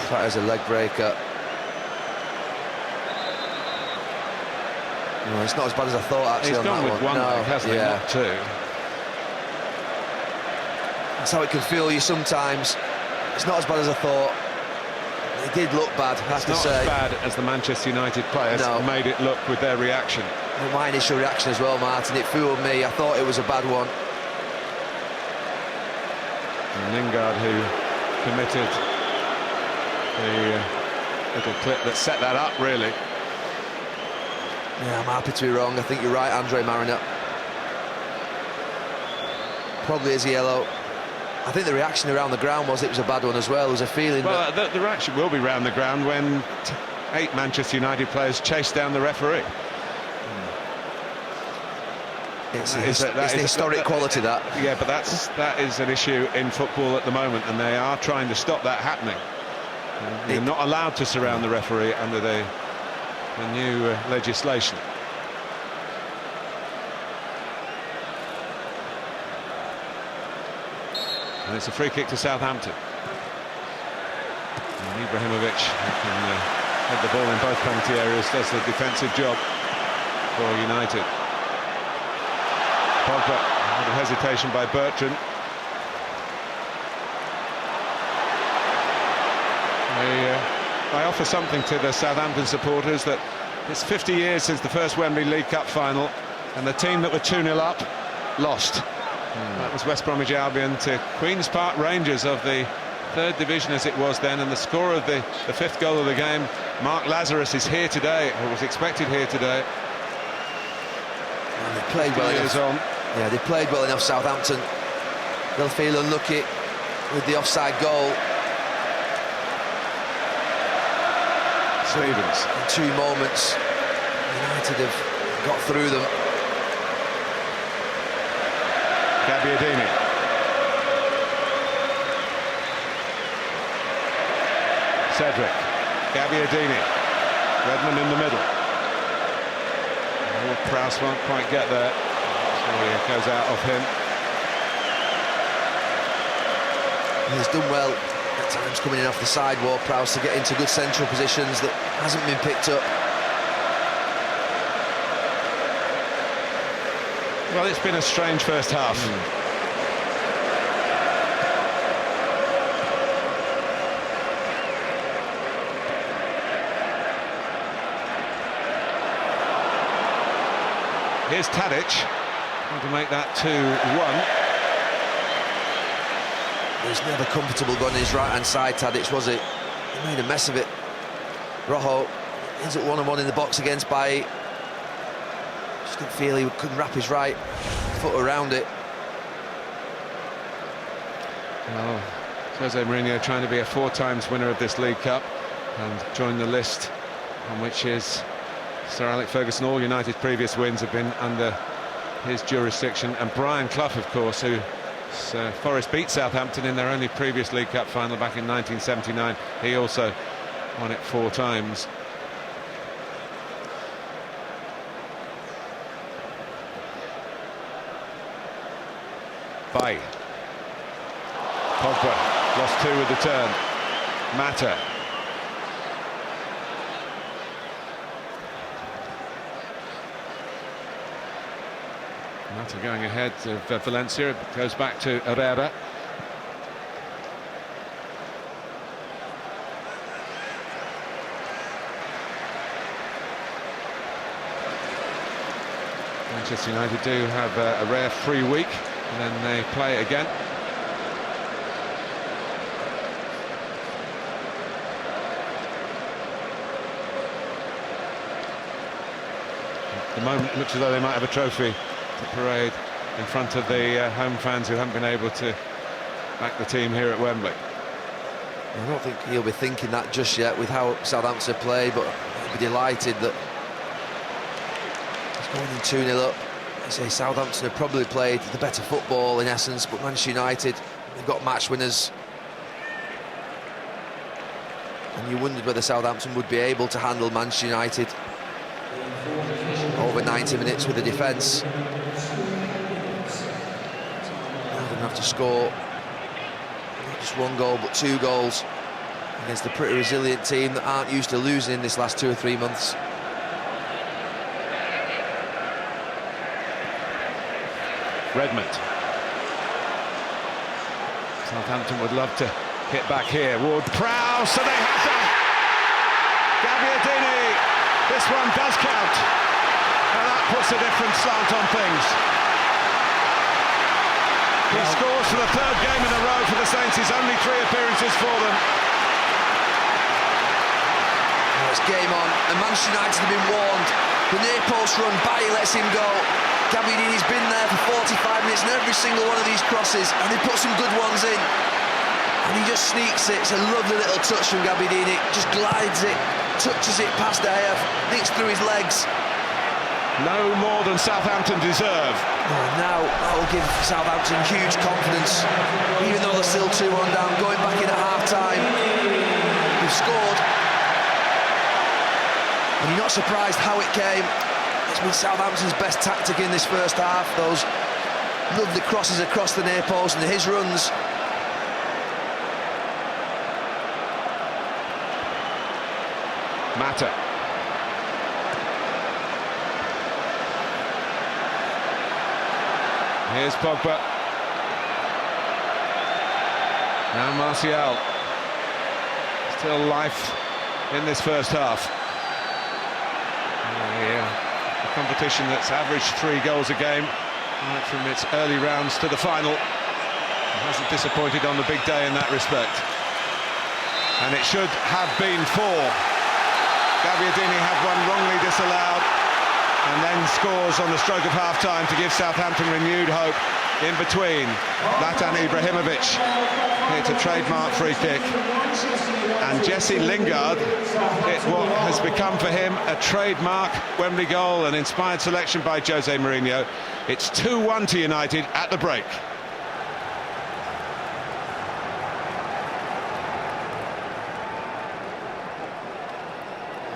That is a leg breaker. No, it's not as bad as I thought, actually. He's gone with one leg, hasn't he? Not two. That's how it can feel you sometimes. It's not as bad as I thought. It did look bad, I have to say. Not as bad as the Manchester United players made it look with their reaction. Well, my initial reaction as well, Martin, it fooled me. I thought it was a bad one. And Lingard, who committed the little clip that set that up, really. Yeah, I'm happy to be wrong. I think you're right, Andre Mariner. Probably is yellow. I think the reaction around the ground was it was a bad one as well. There was a feeling well, the reaction will be round the ground when 8 Manchester United players chase down the referee. It's the historic quality, that. Yeah, but that is an issue in football at the moment, and they are trying to stop that happening. You're not allowed to surround the referee under the new legislation. And it's a free kick to Southampton. And Ibrahimovic, who can head the ball in both penalty areas, does the defensive job for United. Pogba, a little hesitation by Bertrand. I offer something to the Southampton supporters, that it's 50 years since the first Wembley League Cup final, and the team that were 2-0 up lost. That was West Bromwich Albion to Queen's Park Rangers of the 3rd division as it was then, and the scorer of the 5th goal of the game, Mark Lazarus, is here today, or was expected here today. And they played well enough. Yeah, they played well enough, Southampton. They'll feel unlucky with the offside goal. Stevens. In 2 moments, United have got through them. Gabbiadini. Cedric. Gabbiadini. Redmond in the middle. Oh, Prowse won't quite get there. So it goes out of him. He's done well at times coming in off the sidewalk, Prowse, to get into good central positions that hasn't been picked up. Well, it's been a strange first half. Here's Tadic, trying to make that 2-1. He was never comfortable going his right-hand side, Tadic, was it? He made a mess of it. Rojo ends up 1-on-1 in the box against Bailly. Just didn't feel he couldn't wrap his right foot around it. Well, Jose Mourinho trying to be a 4 times winner of this League Cup and join the list on which is Sir Alex Ferguson. All United's previous wins have been under his jurisdiction, and Brian Clough, of course, who Forest beat Southampton in their only previous League Cup final back in 1979. He also won it 4 times. Bailly. Pogba lost 2 with the turn. Mata. Mata going ahead of Valencia. It goes back to Herrera. Manchester United do have a rare free week, and then they play again. At the moment, it looks as though they might have a trophy to parade in front of the home fans who haven't been able to back the team here at Wembley. I don't think he'll be thinking that just yet with how Southampton play, but he'll be delighted that he's going in 2-0 up. I say Southampton have probably played the better football in essence, but Manchester United, they've got match winners. And you wondered whether Southampton would be able to handle Manchester United over 90 minutes with the defence. Now they're going to have to score not just 1 goal but 2 goals against a pretty resilient team that aren't used to losing in this last 2 or 3 months. Redmond. Southampton would love to hit back here. Ward-Prowse, so they have done. Gabbiadini, this one does count. And that puts a different slant on things. He scores for the 3rd game in a row for the Saints. He's only 3 appearances for them. It's game on, and Manchester United have been warned. The near post run, Bailly lets him go. Gabbiadini's been there for 45 minutes in every single one of these crosses, and he put some good ones in. And he just sneaks it. It's a lovely little touch from Gabbiadini. Just glides it, touches it past De Gea, nicks through his legs. No more than Southampton deserve. Oh, now that will give Southampton huge confidence, even though they're still 2-1 down. Going back in at half-time, they've scored. And you're not surprised how it came. It's been Southampton's best tactic in this first half. Those lovely crosses across the near post and his runs. Mata. Here's Pogba. Now Martial. Still life in this first half. A competition that's averaged 3 goals a game right from its early rounds to the final. It hasn't disappointed on the big day in that respect. And it should have been 4. Gabbiadini had one wrongly disallowed and then scores on the stroke of half-time to give Southampton renewed hope in between. Zlatan Ibrahimovic hit a trademark free kick, and Jesse Lingard hit what has become for him a trademark Wembley goal, an inspired selection by Jose Mourinho. It's 2-1 to United at the break.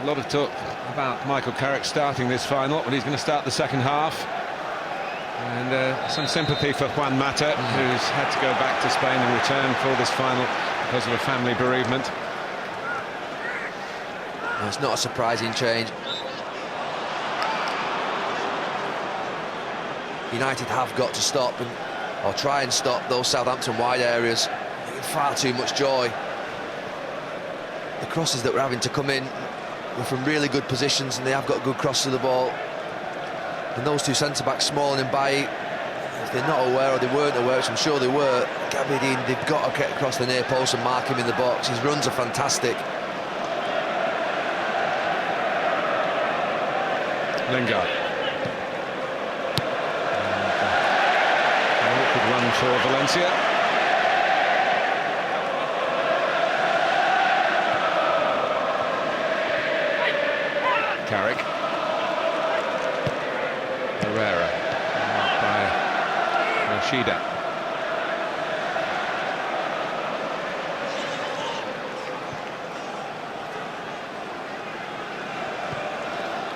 A lot of talk about Michael Carrick starting this final, but he's going to start the second half. And some sympathy for Juan Mata, who's had to go back to Spain and return for this final because of a family bereavement. No, it's not a surprising change. United have got to stop or try and stop those Southampton wide areas. Far too much joy. The crosses that were having to come in were from really good positions, and they have got good cross to the ball. And those 2 centre-backs, Smalling and Bailly, if they're not aware or they weren't aware, which I'm sure they were, Gabbiadini, they've got to get across the near post and mark him in the box. His runs are fantastic. Lingard. And, good run for Valencia. Carrick. Herrera, marked by Yoshida.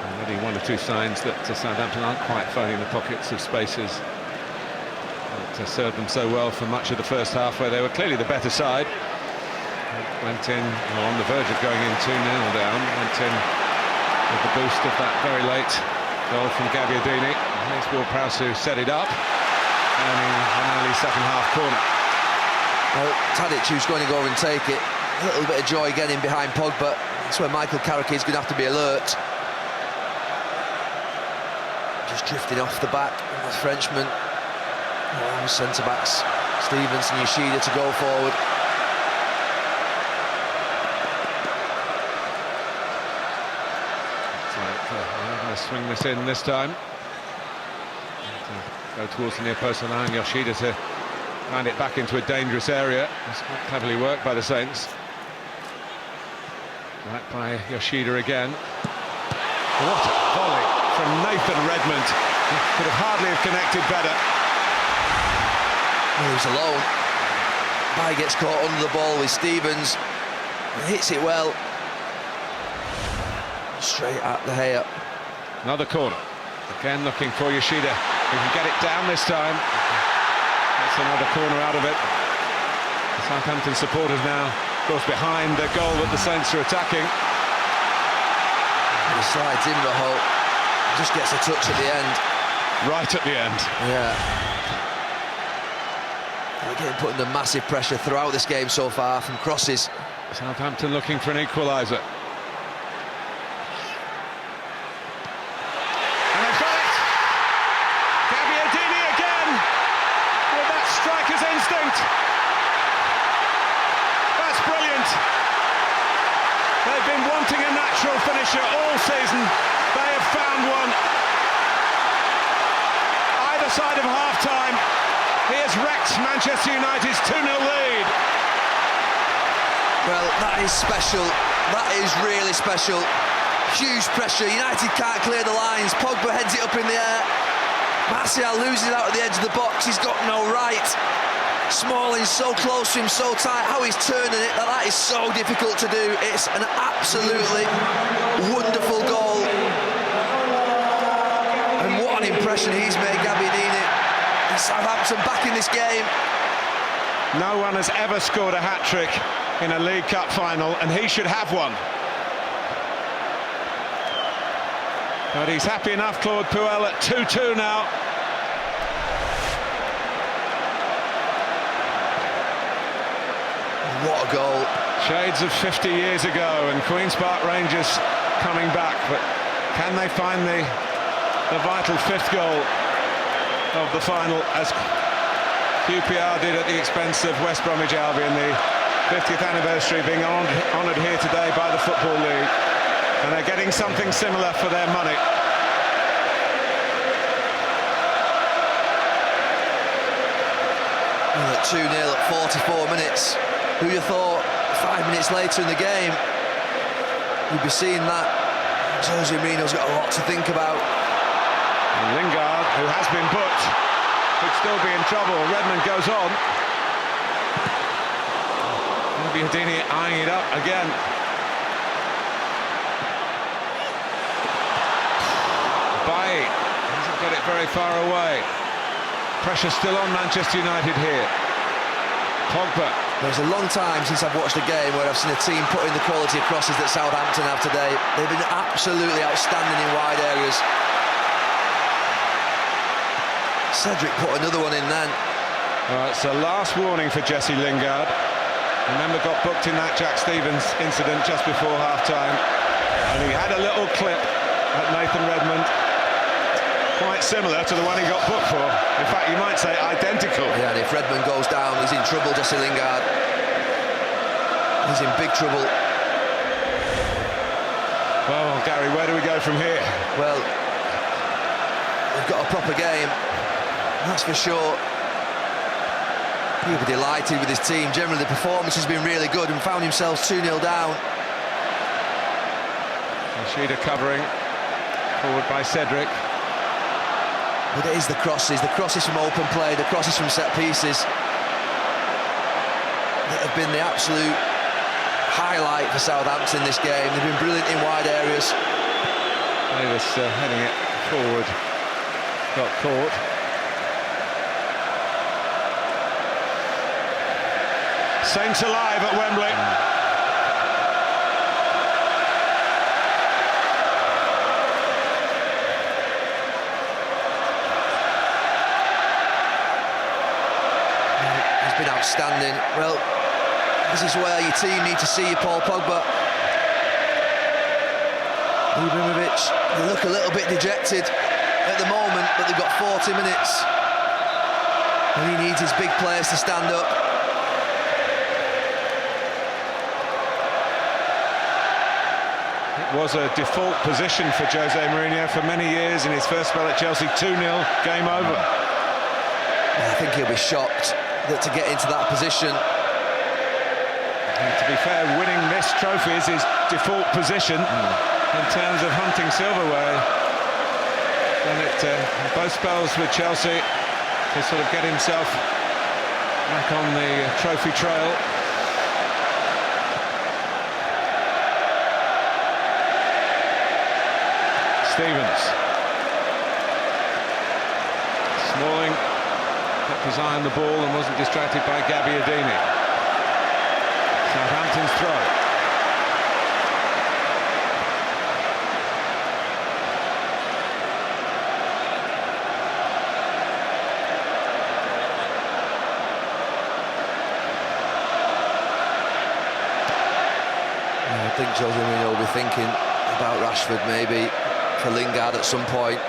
Already 1 or 2 signs that Southampton aren't quite finding the pockets of spaces that served them so well for much of the first half, where they were clearly the better side. Went in, on the verge of going in 2-0 down, went in with the boost of that very late goal from Gabbiadini. Here's Ward-Prowse who set it up, earning an early second half corner. Well, Tadic, who's going to go over and take it. A little bit of joy getting behind Pogba. That's where Michael Carrick is going to have to be alert. Just drifting off the back, the Frenchman. Centre-backs, Stevens and Yoshida to go forward. They're going to swing this in this time. Go towards the near post line. Yoshida to find it back into a dangerous area. It's quite cleverly worked by the Saints. Right by Yoshida again. What a volley from Nathan Redmond. He could have hardly have connected better. He was alone. Bai gets caught under the ball with Stevens. Hits it well. Straight at the hair. Another corner. Again looking for Yoshida. He can get it down this time. That's another corner out of it. The Southampton supporters now, of course, behind the goal that the Saints are attacking. He slides in the hole. Just gets a touch at the end. Right at the end. Yeah. They're getting put under massive pressure throughout this game so far from crosses. Southampton looking for an equaliser. And they've got it! Gabbiadini again! With that striker's instinct! That's brilliant! They've been wanting a natural finisher all season. They have found one. Either side of half-time, he has wrecked Manchester United's 2-0 lead. Well, that is special. That is really special. Huge pressure. United can't clear the lines. Pogba heads it up in the air. Martial loses it out at the edge of the box. He's got no right. Smalling's so close to him, so tight. How he's turning it, that is so difficult to do. It's an absolutely wonderful goal. And what an impression he's made, Gabbiadini. And Southampton back in this game. No one has ever scored a hat-trick in a League Cup final, and he should have one. But he's happy enough, Claude Puel, at 2-2 now. What a goal. Shades of 50 years ago, and Queen's Park Rangers coming back, but can they find the vital fifth goal of the final, as QPR did at the expense of West Bromwich Albion? The 50th anniversary being honoured here today by the Football League, and they're getting something similar for their money. Well, at 2-0 at 44 minutes. Who'd have thought 5 minutes later in the game you'd be seeing that? Jose Mourinho's got a lot to think about. And Lingard, who has been booked, could still be in trouble. Redmond goes on. Gabbiadini eyeing it up again. Bai hasn't got it very far away. Pressure still on Manchester United here. Pogba. There's a long time since I've watched a game where I've seen a team put in the quality of crosses that Southampton have today. They've been absolutely outstanding in wide areas. Cedric put another one in then. It's a last warning for Jesse Lingard. Remember, got booked in that Jack Stevens incident just before half-time. And he had a little clip at Nathan Redmond, quite similar to the one he got booked for. In fact, you might say identical. Yeah, and if Redmond goes down, he's in trouble, Jesse Lingard. He's in big trouble. Well, Gary, where do we go from here? Well, we've got a proper game, that's for sure. He'll be delighted with his team. Generally, the performance has been really good, and found himself 2-0 down. Yoshida covering, forward by Cedric. But it is the crosses from open play, the crosses from set pieces that have been the absolute highlight for Southampton this game. They've been brilliant in wide areas. Davis heading it forward, got caught. Saints alive at Wembley. He's been outstanding. Well, this is where your team need to see you, Paul Pogba. Ibrahimovic, they look a little bit dejected at the moment, but they've got 40 minutes. And he needs his big players to stand up. was a default position for Jose Mourinho for many years in his first spell at Chelsea. 2-0, game over. I think he'll be shocked that to get into that position. And to be fair, winning this trophy is his default position in terms of hunting silverware. Done it both spells with Chelsea to sort of get himself back on the trophy trail. Stevens. Smalling kept his eye on the ball and wasn't distracted by Gabbiadini. Southampton's throw. I think Jose Mourinho will be thinking about Rashford maybe for Lingard at some point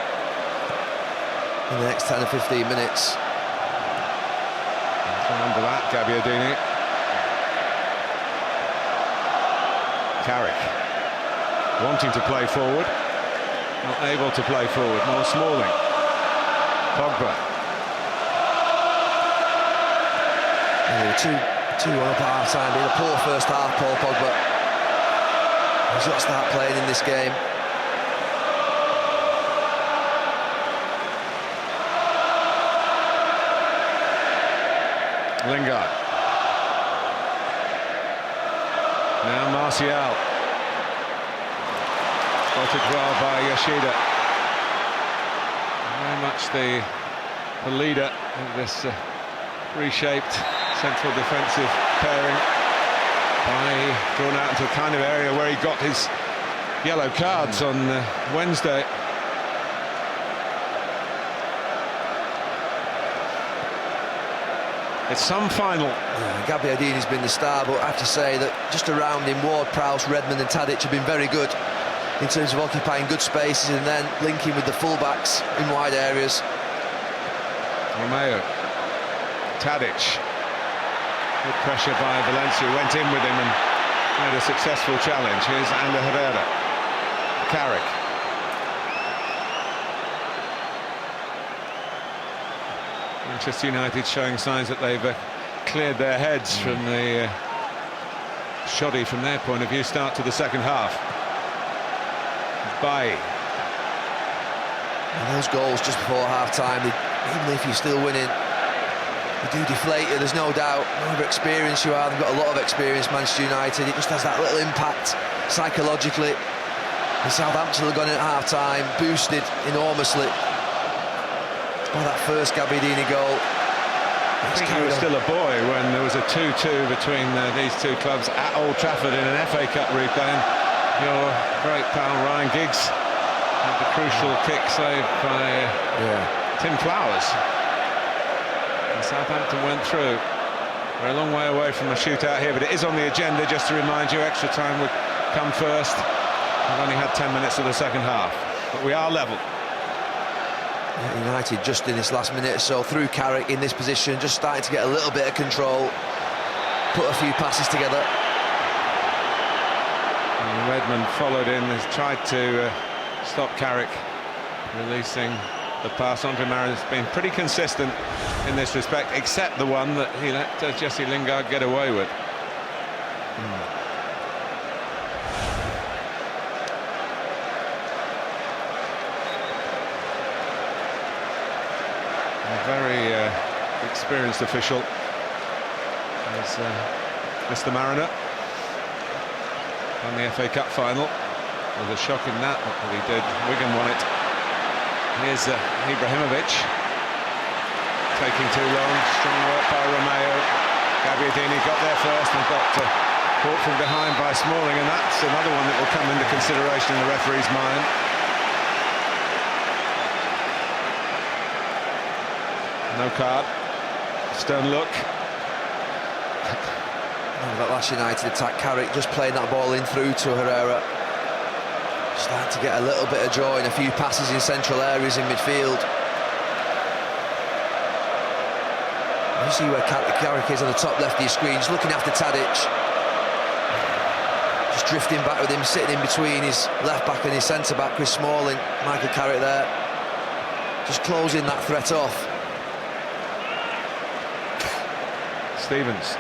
in the next 10 or 15 minutes. Remember that, Gabbiadini. Carrick wanting to play forward, not able to play forward. More Smalling. Pogba. Yeah, 2-1 up at half-time. Been a poor first half, Paul Pogba. He's got to start playing in this game. Lingard. Now Martial. Spotted well by Yoshida. Very much the leader of this reshaped central defensive pairing. Drawn out into a kind of area where he got his yellow cards on Wednesday. It's some final. Yeah, Gabbiadini's been the star, but I have to say that just around him, Ward, Prowse, Redmond and Tadic have been very good in terms of occupying good spaces and then linking with the full-backs in wide areas. Romeo. Tadic. Good pressure by Valencia, went in with him and made a successful challenge. Here's Ander Herrera. Carrick. Manchester United showing signs that they've cleared their heads from the shoddy, from their point of view, start to the second half. Bailly. And those goals just before half-time, even if you're still winning, they do deflate you, there's no doubt. However experienced you are, they've got a lot of experience, Manchester United. It just has that little impact psychologically. And Southampton have gone in at half-time, boosted enormously by that first Gabbiadini goal. I think he was still a boy when there was a 2-2 between these two clubs at Old Trafford in an FA Cup replay. And your great pal Ryan Giggs had the crucial kick saved by Tim Flowers. And Southampton went through. We're a long way away from the shootout here, but it is on the agenda, just to remind you. Extra time would come first. We've only had 10 minutes of the second half, but we are level. United just in this last minute or so through Carrick in this position, just starting to get a little bit of control, put a few passes together. And Redmond followed in, has tried to stop Carrick releasing the pass. Andre Marin's been pretty consistent in this respect, except the one that he let Jesse Lingard get away with. A very experienced official is Mr. Mariner on the FA Cup Final. There's a shock in that, what he did. Wigan won it. Here's Ibrahimovic taking too long. Strong work by Romeo. Gabbiadini got there first and got caught from behind by Smalling, and that's another one that will come into consideration in the referee's mind. No card. Stern look. That last United attack, Carrick just playing that ball in through to Herrera. Starting to get a little bit of joy in a few passes in central areas in midfield. You see where Carrick is on the top left of your screen, just looking after Tadic. Just drifting back with him, sitting in between his left back and his centre back, Chris Smalling. Michael Carrick there, just closing that threat off. Stevens.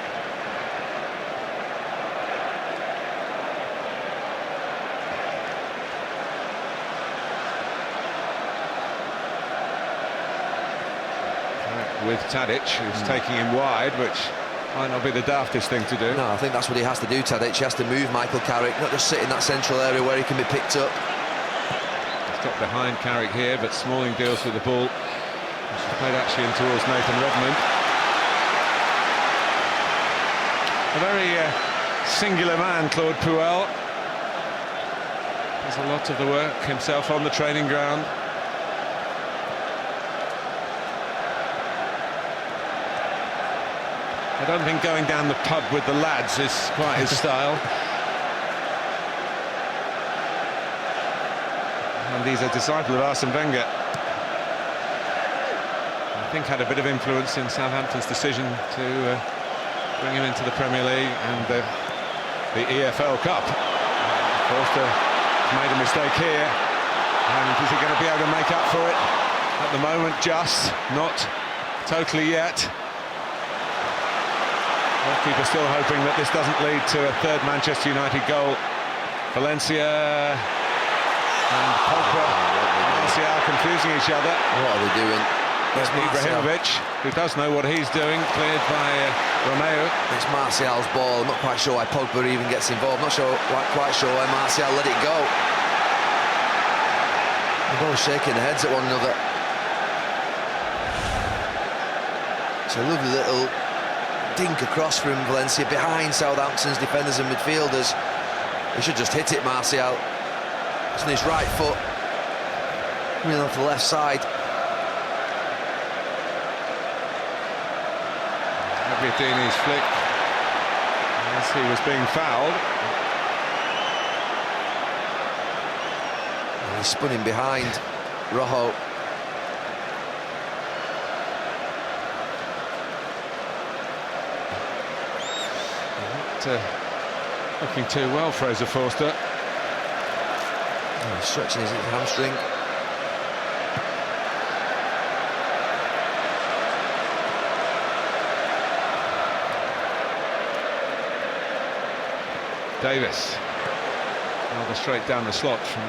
With Tadic, who's taking him wide, which might not be the daftest thing to do. No, I think that's what he has to do, Tadic. He has to move Michael Carrick, not just sit in that central area where he can be picked up. He's got behind Carrick here, but Smalling deals with the ball. He's played actually in towards Nathan Redmond. A very singular man, Claude Puel. Does a lot of the work himself on the training ground. I don't think going down the pub with the lads is quite his style. And he's a disciple of Arsene Wenger. I think had a bit of influence in Southampton's decision to bring him into the Premier League and the EFL Cup. Forster made a mistake here, and is he going to be able to make up for it? At the moment, just not totally yet. Goalkeeper still hoping that this doesn't lead to a third Manchester United goal. Valencia and Pogba and Martial confusing each other. What are they doing? There's Ibrahimovic, who does know what he's doing, cleared by Romeo. It's Martial's ball. I'm not quite sure why Pogba even gets involved. Not quite sure why Martial let it go. They're both shaking their heads at one another. It's a lovely little dink across from Valencia behind Southampton's defenders and midfielders. He should just hit it, Martial. It's on his right foot, coming off the left side. Biadini's flick as he was being fouled. And he spun him behind Rojo. Not looking too well, Fraser Forster. Oh, he's stretching his hamstring. Davis, rather straight down the slot from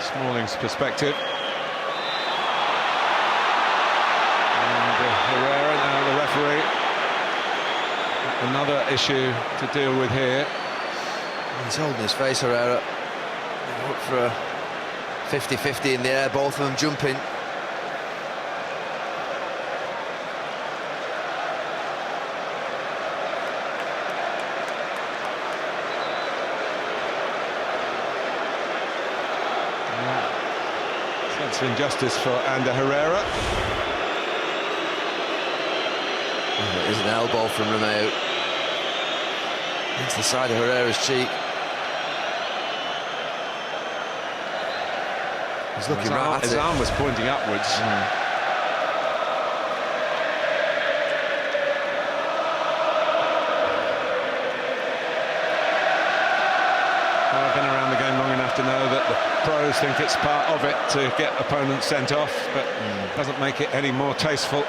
Smalling's perspective. And Herrera, now the referee. Another issue to deal with here. He's holding his face, Herrera. Look for a 50-50 in the air, both of them jumping. Sense of injustice for Ander Herrera. Oh, it is an elbow from Romeo into the side of Herrera's cheek. He's looking right at it. His arm was pointing upwards. Well, I've been around the game long enough to know that the pros think it's part of it to get opponents sent off, but doesn't make it any more tasteful.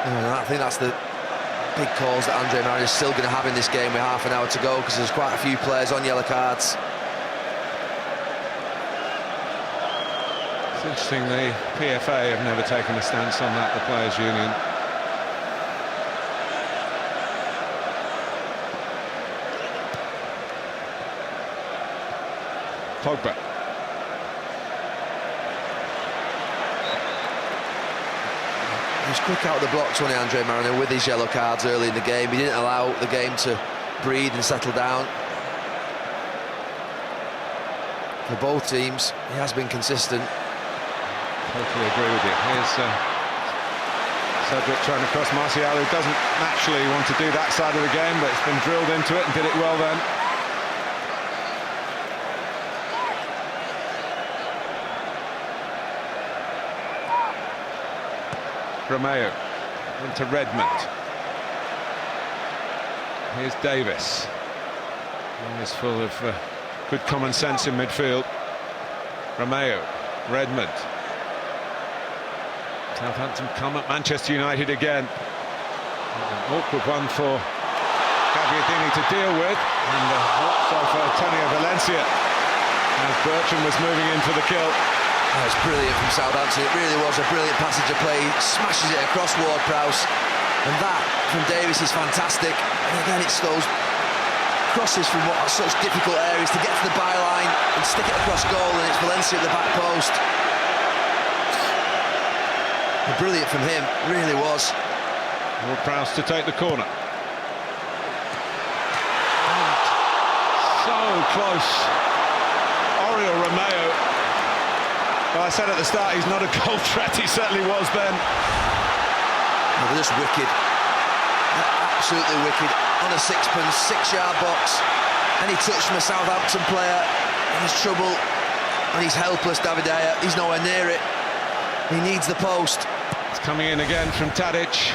I think that's the big calls that Andre Marin is still going to have in this game with half an hour to go, because there's quite a few players on yellow cards. It's interesting, the PFA have never taken a stance on that, the Players' Union. Pogba. He was quick out of the blocks, wasn't he, Andre Marino, with his yellow cards early in the game. He didn't allow the game to breathe and settle down. For both teams, he has been consistent. Totally agree with you. Here's Cedric trying to cross Martial, who doesn't naturally want to do that side of the game, but it's been drilled into it and did it well then. Romeo into Redmond. Here's Davis. He's full of good common sense in midfield. Romeo, Redmond. Southampton come at Manchester United again. An awkward one for Gabbiadini to deal with, and also for Antonio Valencia, as Bertrand was moving in for the kill. That was brilliant from Southampton. It really was a brilliant passage of play. He smashes it across Ward-Prowse, and that from Davies is fantastic. And again, it's those crosses from what are such difficult areas to get to the byline and stick it across goal, and it's Valencia at the back post. Brilliant from him, really was. Ward-Prowse to take the corner. So close. Oriol Romeo. Well, I said at the start he's not a goal threat. He certainly was then. They're just wicked. They're absolutely wicked. On a sixpence, 6-yard box. Any touch from a Southampton player, and there's trouble. And he's helpless, David De Gea. He's nowhere near it. He needs the post. It's coming in again from Tadic.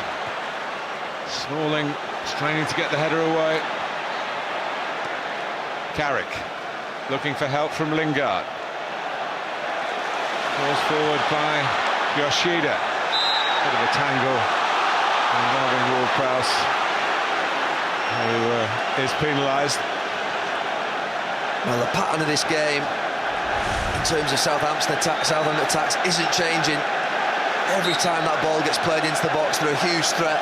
Smalling straining to get the header away. Carrick looking for help from Lingard. Calls forward by Yoshida. Bit of a tangle involving Ward-Prowse, who is penalised. Well, the pattern of this game in terms of Southampton attacks isn't changing. Every time that ball gets played into the box, they're a huge threat.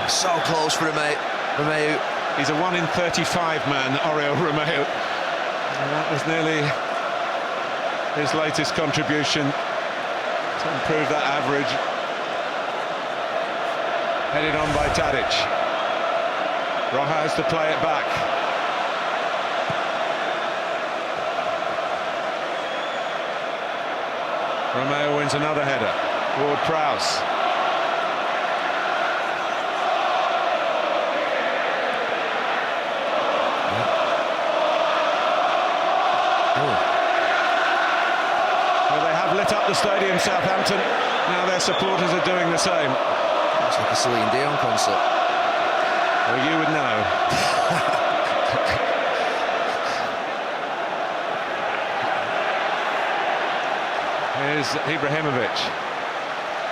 So close for Romeo. He's a 1 in 35 man, Oriol Romeo. And that was nearly his latest contribution to improve that average. Headed on by Tadic. Roja has to play it back. Romeo wins another header. Ward-Prowse. Well, they have lit up the stadium, Southampton. Now their supporters are doing the same. It's like a Celine Dion concert. Well, you would know. Here's Ibrahimovic.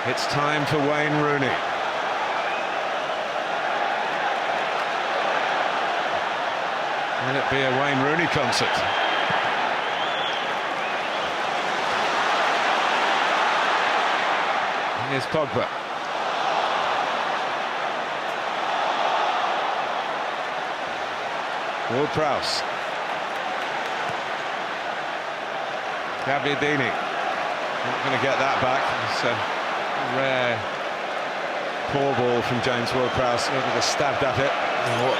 It's time for Wayne Rooney. Will it be a Wayne Rooney concert? Here's Pogba. Ward-Prowse. Gabbiadini. Not going to get that back. It's a rare poor ball from James Ward-Prowse. Just stabbed at it.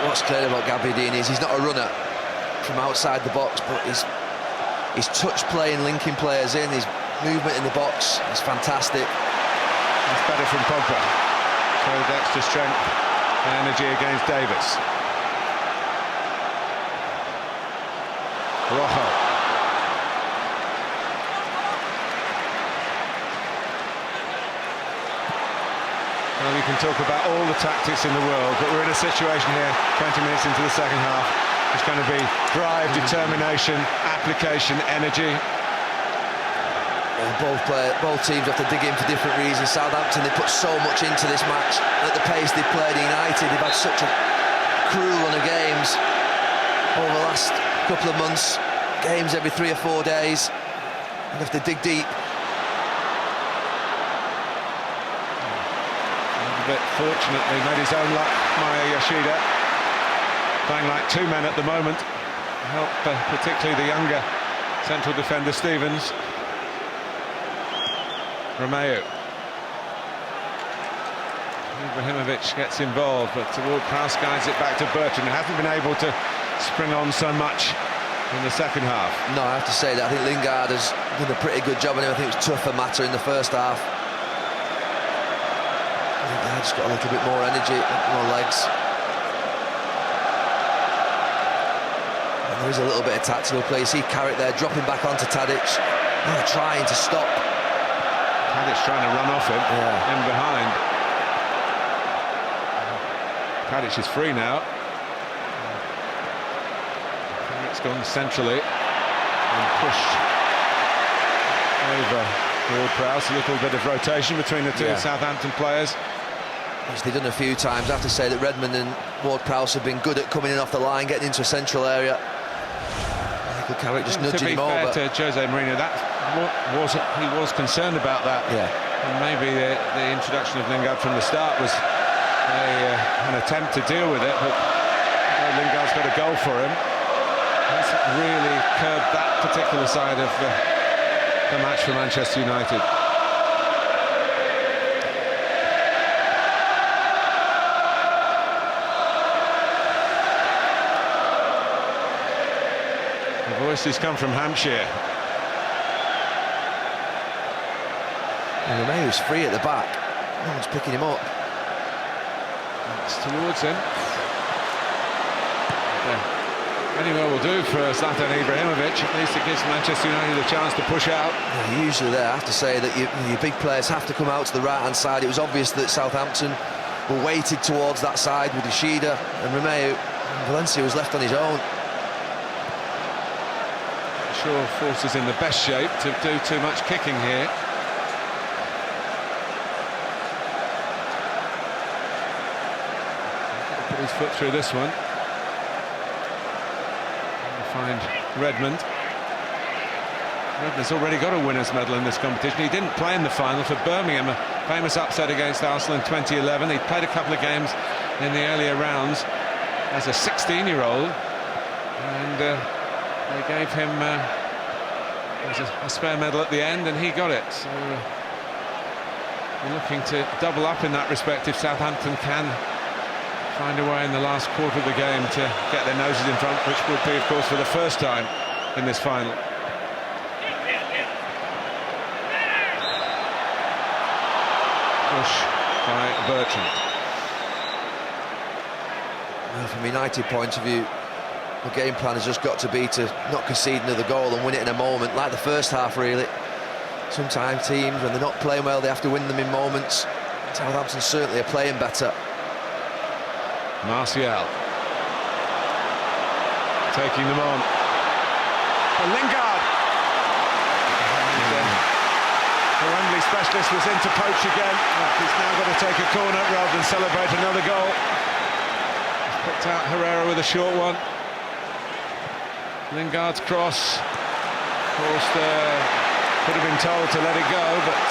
What's clear about Gabbiadini is he's not a runner from outside the box, but his touch play and linking players in, his movement in the box is fantastic. That's better from Pogba. Showed extra strength and energy against Davis. Rojo. Well, we can talk about all the tactics in the world, but we're in a situation here, 20 minutes into the second half. It's going to be drive, determination, application, energy. Both teams have to dig in for different reasons. Southampton, they put so much into this match at the pace they've played. United, they've had such a cruel run of games over the last couple of months. Games every 3 or 4 days. They have to dig deep. But fortunately made his own luck, Maya Yoshida, playing like 2 men at the moment, help particularly the younger central defender Stevens. Romeo. Ibrahimovic gets involved, but Ward-Prowse guides it back to Bertrand, who hasn't been able to spring on so much in the second half. No, I have to say that I think Lingard has done a pretty good job on him. I think it was tougher matter in the first half. I just got a little bit more energy, more legs. And there is a little bit of tactical play. You see Carrick there dropping back onto Tadic. Trying to stop. Tadic's trying to run off him, in behind. Tadic is free now. It's gone centrally and pushed over Ward-Prowse. A little bit of rotation between the two Southampton players. Which they've done a few times. I have to say that Redmond and Ward-Prowse have been good at coming in off the line, getting into a central area. Michael Carrick just nudging him over. To be fair to Jose Mourinho, he was concerned about that. Yeah. And maybe the introduction of Lingard from the start was an attempt to deal with it, but Lingard's got a goal for him. He's really curbed that particular side of the match for Manchester United. The voices come from Hampshire. And Romeo's free at the back. No one's picking him up. It's towards him. Anywhere will do for Zlatan Ibrahimovic. At least it gives Manchester United a chance to push out. Yeah, usually there, I have to say that your big players have to come out to the right-hand side. It was obvious that Southampton were weighted towards that side with Yoshida and Romeo. And Valencia was left on his own. Sure, Force is in the best shape to do too much kicking here. Put his foot through this one. Find Redmond. Redmond's already got a winner's medal in this competition. He didn't play in the final for Birmingham, a famous upset against Arsenal in 2011. He'd played a couple of games in the earlier rounds as a 16-year-old, and they gave him a spare medal at the end, and he got it. So we're looking to double up in that respect if Southampton can find a way in the last quarter of the game to get their noses in front, which would be, of course, for the first time in this final. Push by Bertrand. Well, from a United point of view, the game plan has just got to be to not concede another goal and win it in a moment, like the first half, really. Sometimes teams, when they're not playing well, they have to win them in moments. Southampton certainly are playing better. Martial taking them on. And Lingard. The Wembley specialist was into poach again. He's now got to take a corner rather than celebrate another goal. He's picked out Herrera with a short one. Lingard's cross. Of course, could have been told to let it go, but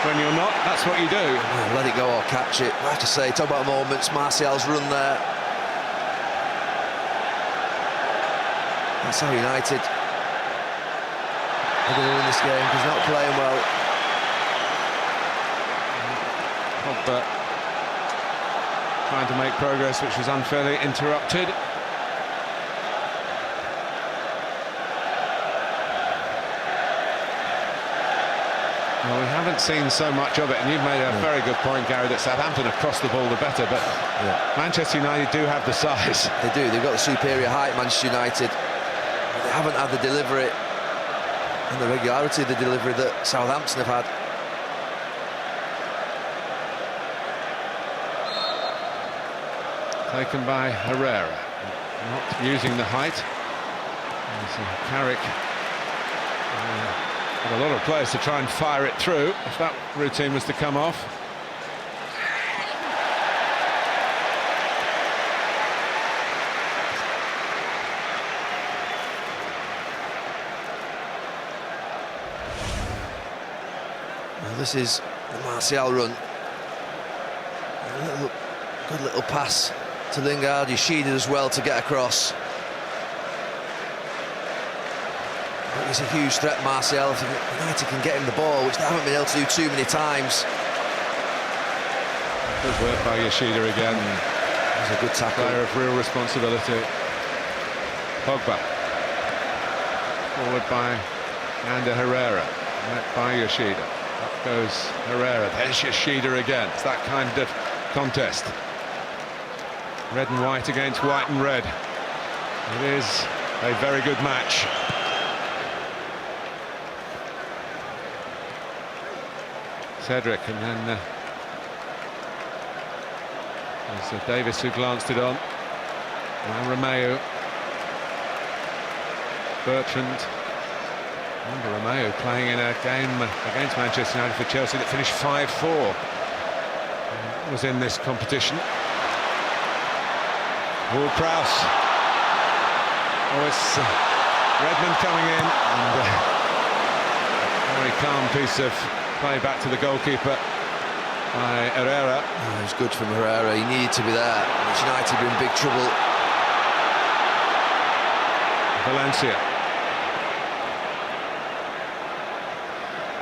when you're not, that's what you do. Yeah, let it go or catch it. I have to say, talk about moments. Martial's run there. That's how United are going to win this game, because they're not playing well. Pogba trying to make progress, which was unfairly interrupted. Well, we haven't seen so much of it, and you've made a very good point, Gary, that Southampton have crossed the ball the better, but Manchester United do have the size. They do, they've got the superior height, Manchester United. They haven't had the delivery and the regularity of the delivery that Southampton have had. Taken by Herrera, not using the height. Carrick got a lot of players to try and fire it through if that routine was to come off. Well, this is the Martial run. Good little pass to Lingard. Yoshida as well to get across. He's a huge threat, Martial. If United can get him the ball, which they haven't been able to do too many times. Good work by Yoshida again. It was a good tackle. Player of real responsibility. Pogba. Forward by Ander Herrera. Met by Yoshida. Up goes Herrera. There's Yoshida again. It's that kind of contest. Red and white against white and red. It is a very good match. Cedric, and then there's Davis who glanced it on. Now Romeo. Bertrand. Remember Romeo playing in a game against Manchester United for Chelsea that finished 5-4. Was in this competition. Ward-Prowse. Oh, it's Redmond coming in, and a very calm piece of play back to the goalkeeper by Herrera. Oh, it was good from Herrera. He needed to be there. United were in big trouble. Valencia.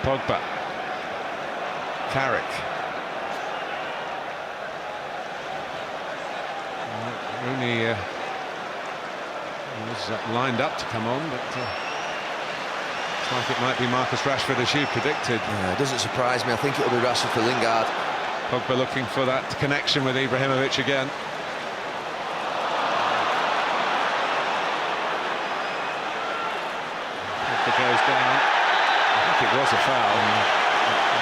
Pogba. Carrick. Rooney was lined up to come on, but looks like it might be Marcus Rashford, as you predicted. Yeah, it doesn't surprise me. I think it'll be Rashford for Lingard. Pogba looking for that connection with Ibrahimovic again. Pogba goes down. I think it was a foul.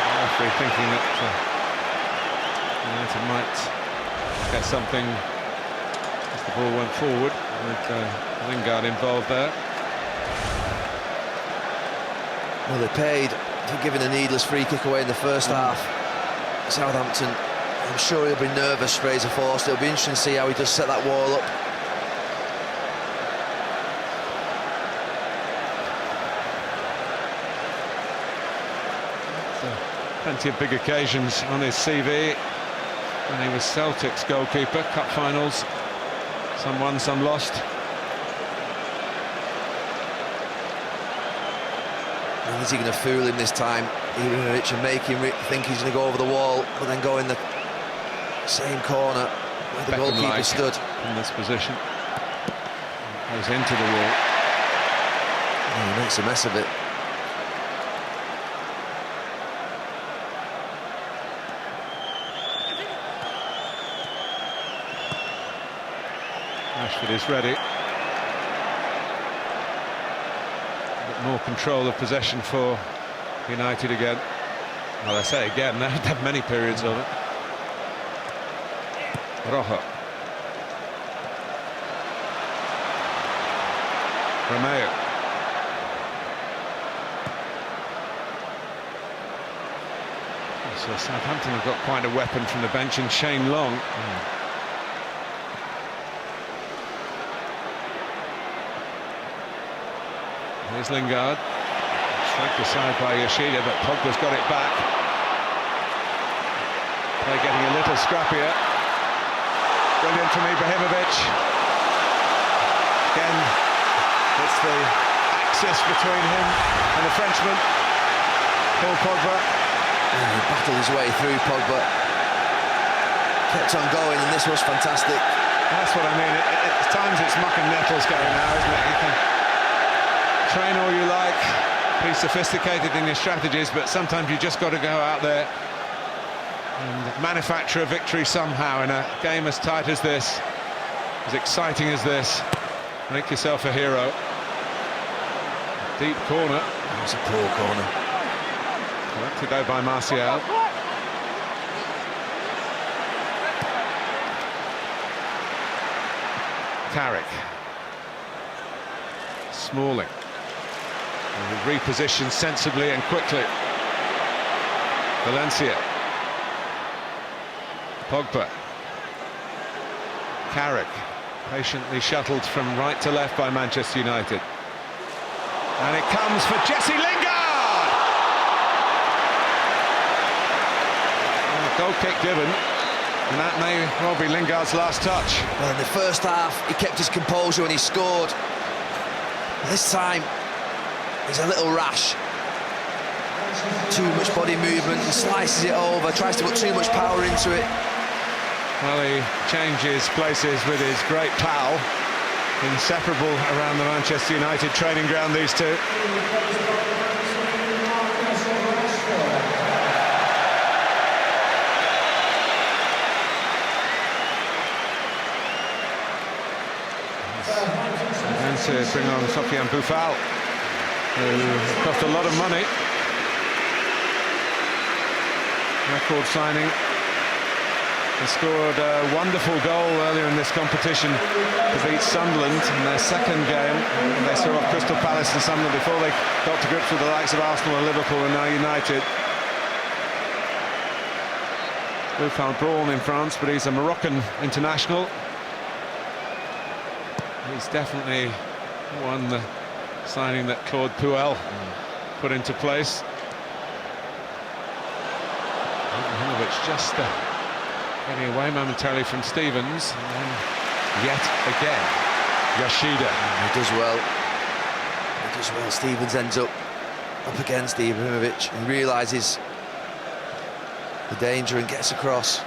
The referee thinking that United might get something as the ball went forward, with Lingard involved there. Well, they paid for giving a needless free kick away in the first half. Southampton, I'm sure he'll be nervous, Fraser Forster. It'll be interesting to see how he does set that wall up. Plenty of big occasions on his CV when he was Celtic's goalkeeper. Cup finals, some won, some lost. And is he going to fool him this time, Ibrahimovic, and make him think he's going to go over the wall, but then go in the same corner where the goalkeeper stood? In this position, goes into the wall. Oh, he makes a mess of it. Rashford is ready. More control of possession for United again. Well, I say again, they have many periods of it. Rojo. Romeo. So Southampton have got quite a weapon from the bench in Shane Long. Here's Lingard, straight aside by Yoshida, but Pogba's got it back. They're getting a little scrappier. Brilliant from Ibrahimovic. Again, it's the axis between him and the Frenchman, Paul Pogba. Yeah, he battled his way through, Pogba. Kept on going, and this was fantastic. That's what I mean. At times it's muck and nettles going now, isn't it? You can train all you like, be sophisticated in your strategies, but sometimes you just got to go out there and manufacture a victory somehow in a game as tight as this, as exciting as this. Make yourself a hero. Deep corner. It's a poor corner. Collected though by Martial. Carrick. Smalling. Repositioned sensibly and quickly. Valencia. Pogba. Carrick. Patiently shuttled from right to left by Manchester United. And it comes for Jesse Lingard! Goal kick given. And that may well be Lingard's last touch. Well, in the first half, he kept his composure when he scored. This time, he's a little rash. Too much body movement and slices it over, tries to put too much power into it. Well, he changes places with his great pal. Inseparable around the Manchester United training ground, these two. And to bring on Sofiane Boufal, who cost a lot of money. Record signing. They scored a wonderful goal earlier in this competition to beat Sunderland in their second game. And they saw off Crystal Palace and Sunderland before they got to grips with the likes of Arsenal and Liverpool and now United. Buffal born in France, but he's a Moroccan international. He's definitely one signing that Claude Puel put into place. Ibrahimovic just getting away momentarily from Stevens, and then yet again Yoshida. He does well. He does well. Stevens ends up against Ibrahimovic and realises the danger and gets across.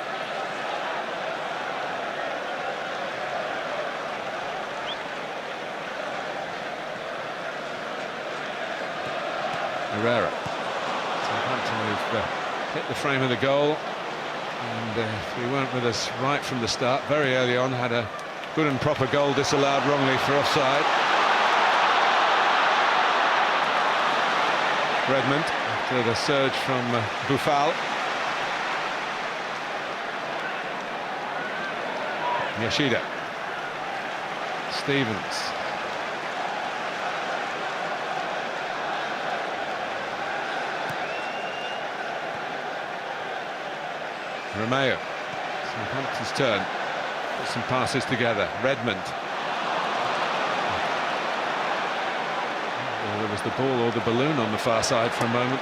Herrera. Southampton have hit the frame of the goal, and if we weren't with us right from the start, very early on, had a good and proper goal disallowed wrongly for offside. Redmond after the surge from Buffal. Yoshida. Stevens. Romeo. Southampton's turn. Put some passes together. Redmond. Well, there was the ball or the balloon on the far side for a moment.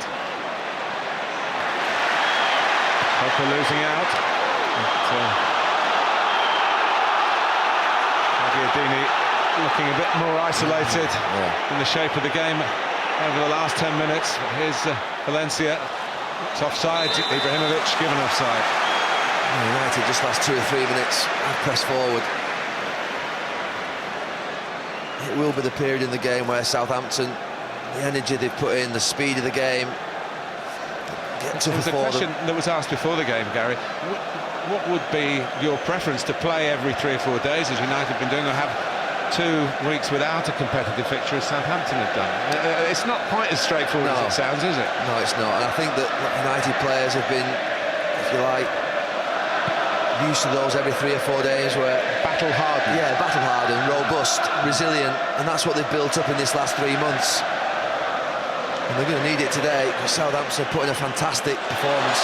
Pogba losing out. Dini looking a bit more isolated in the shape of the game over the last 10 minutes. Here's Valencia. It's offside. Ibrahimovic given offside. United just last 2 or 3 minutes have pressed forward. It will be the period in the game where Southampton, the energy they've put in, the speed of the game, get tougher for them. There was a question that was asked before the game, Gary. What would be your preference, to play every 3 or 4 days as United have been doing, or have 2 weeks without a competitive fixture as Southampton have done? It's not quite as straightforward as it sounds, is it? No, it's not. And I think that United players have been, if you like, used to those every 3 or 4 days where... Battle-hardened. Yeah, battle-hardened, robust, resilient, and that's what they've built up in this last 3 months. And they're going to need it today, because Southampton have put in a fantastic performance.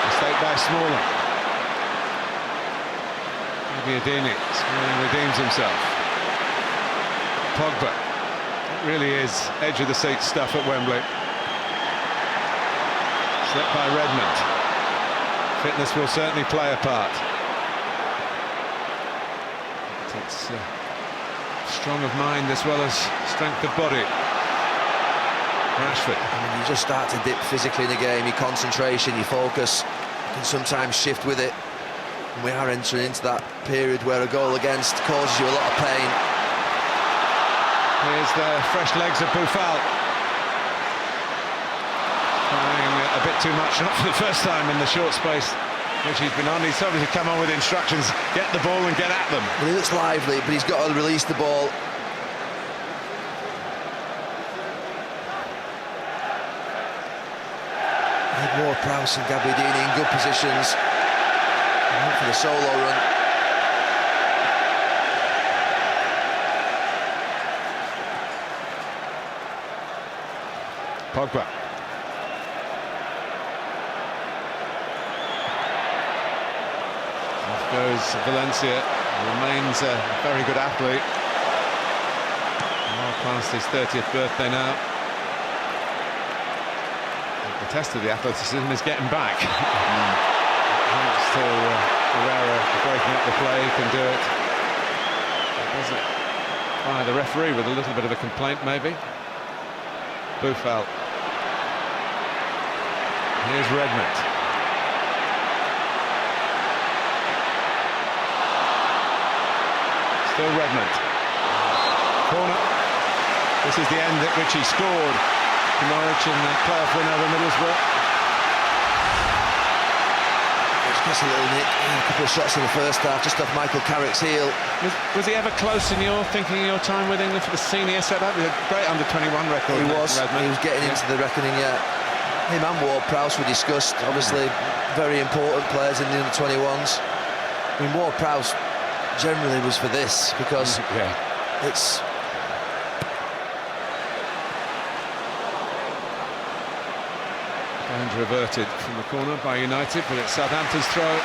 Mistake by Smalling. Dini redeems himself. Pogba. It really is edge of the seat stuff at Wembley. Slipped by Redmond. Fitness will certainly play a part. It's strong of mind as well as strength of body. Rashford. I mean, you just start to dip physically in the game. Your concentration, your focus can sometimes shift with it. We are entering into that period where a goal against causes you a lot of pain. Here's the fresh legs of Buffal. Trying a bit too much, not for the first time in the short space which he's been on. He's obviously come on with instructions, get the ball and get at them. Well, he looks lively, but he's got to release the ball. Ward-Prowse and Gabbiadini in good positions. For the solo run. Pogba. Off goes Valencia. Remains a very good athlete. Well past his 30th birthday now. The test of the athleticism is getting back. Herrera breaking up the play, can do it. Does it by the referee with a little bit of a complaint, maybe. Buffal. Here's Redmond. Still Redmond. Corner. This is the end at which he scored for Norwich in the playoff win over Middlesbrough. Just a little nick, a couple of shots in the first half, just off Michael Carrick's heel. Was he ever close in your thinking, your time with England for the senior setup? He had a great under-21 record. He was. Redmond. He was getting into the reckoning, yeah. Him and Ward-Prowse were discussed, obviously very important players in the under-21s. I mean, Ward-Prowse generally was for this, because it's... And reverted from the corner by United, but it's Southampton's throw.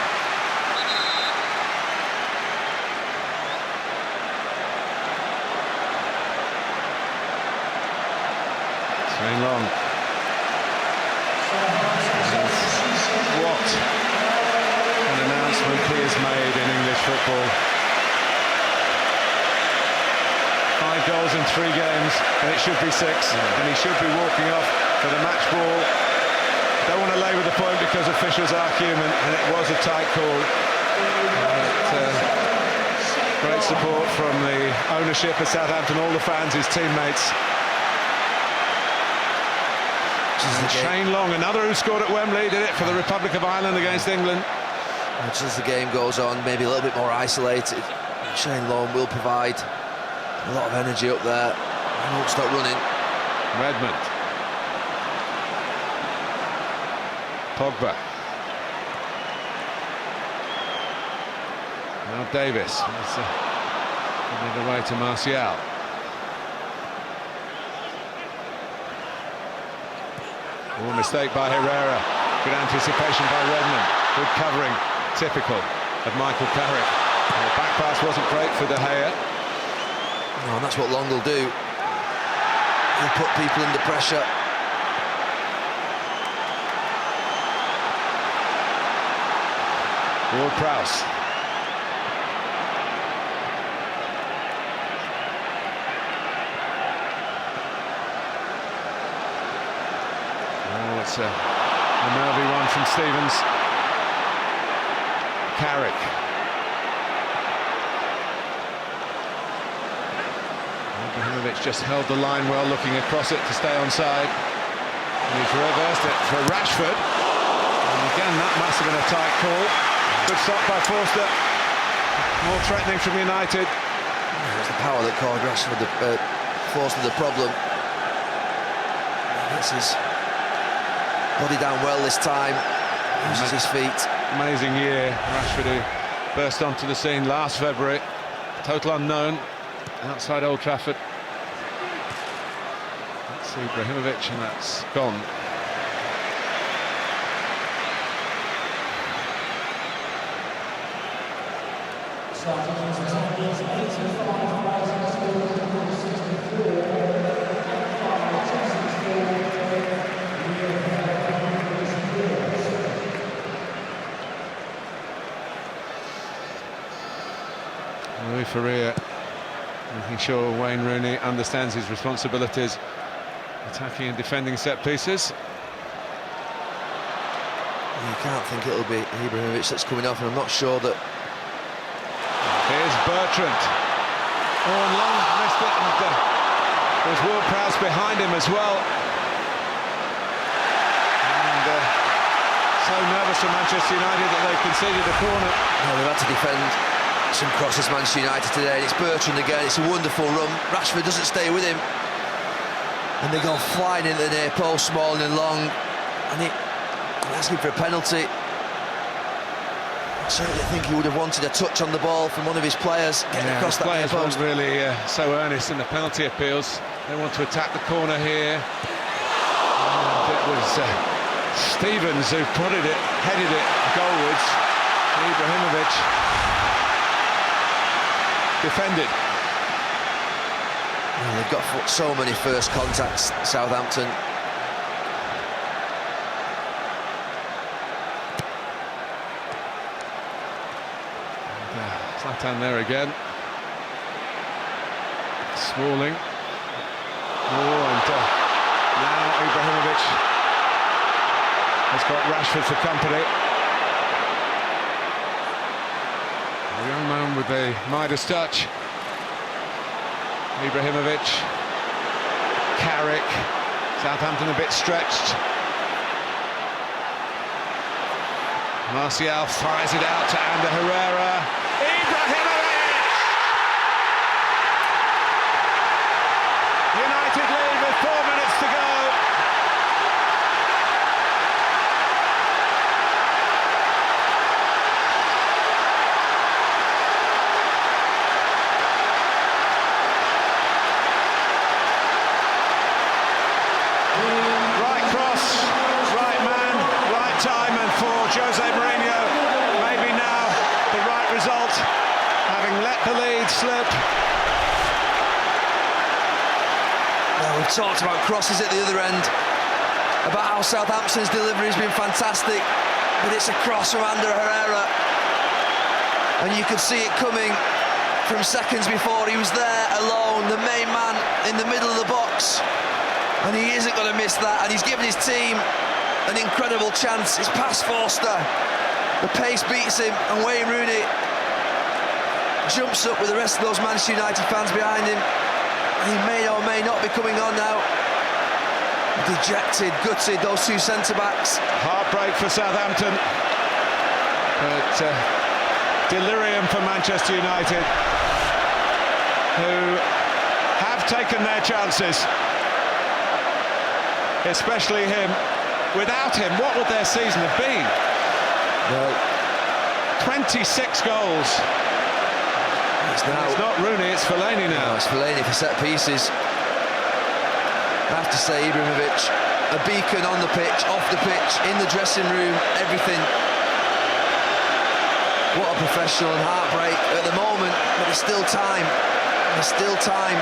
Shane Long. What an announcement he has made in English football. 5 goals in 3 games, and it should be 6, and he should be walking off for the match ball. Don't want to labour the point because officials are human, and it was a tight call. Great support from the ownership of Southampton, all the fans, his teammates. And Shane Long, another who scored at Wembley, did it for the Republic of Ireland against England. Just as the game goes on, maybe a little bit more isolated, Shane Long will provide a lot of energy up there. He won't stop running. Redmond. Pogba. Now Davis. Giving it away to Martial. Oh, mistake by Herrera. Good anticipation by Redmond. Good covering. Typical of Michael Carrick. The back pass wasn't great for De Gea. No, and that's what Long will do. He'll put people under pressure. Ward-Prowse. Oh, it's a nervy one from Stevens. Carrick. Ibrahimovic just held the line well, looking across it to stay onside. And he's reversed it for Rashford. And again, that must have been a tight call. Good stop by Forster. More threatening from United. It was the power that caused Rashford Forster the problem. He gets his body down well this time. Uses his feet. Amazing year. Rashford, who burst onto the scene last February. Total unknown outside Old Trafford. That's Ibrahimovic, and that's gone. Louis Ferreira making sure Wayne Rooney understands his responsibilities, attacking and defending set pieces. You can't think it'll be Ibrahimovic that's coming off, and I'm not sure that... Here's Bertrand. Oh, and Long missed it, and there's Ward-Prowse behind him as well. And so nervous for Manchester United that they've conceded a corner. No, they've had to defend some crosses, Manchester United today, and it's Bertrand again. It's a wonderful run. Rashford doesn't stay with him, and they go flying into the near post, Smalling and Long, and he's asking for a penalty. I certainly think he would have wanted a touch on the ball from one of his players getting across that near post. Players weren't really so earnest in the penalty appeals. They want to attack the corner here. And it was Stevens who headed it goalwards. Ibrahimovic defended. Well, they've got so many first contacts, Southampton. Zlatan there again. Smalling. Oh, and now Ibrahimovic has got Rashford for company. The young man with the Midas touch. Ibrahimovic. Carrick. Southampton a bit stretched. Martial fires it out to Ander Herrera. Ibrahimovic! United lead with 4 minutes to go. the lead slip. Well, we've talked about crosses at the other end, about how Southampton's delivery has been fantastic, but it's a cross from Ander Herrera, and you could see it coming from seconds before. He was there alone, the main man in the middle of the box, and he isn't going to miss that, and he's given his team an incredible chance. It's past Forster, the pace beats him, and Wayne Rooney jumps up with the rest of those Manchester United fans behind him. He may or may not be coming on now. Dejected, gutted, those two centre-backs. Heartbreak for Southampton, but delirium for Manchester United, who have taken their chances, especially him. Without him, what would their season have been? Well, 26 goals. It's not Rooney, it's Fellaini now. No, it's Fellaini for set pieces. I have to say, Ibrahimovic, a beacon on the pitch, off the pitch, in the dressing room, everything. What a professional, and heartbreak at the moment, but there's still time. There's still time.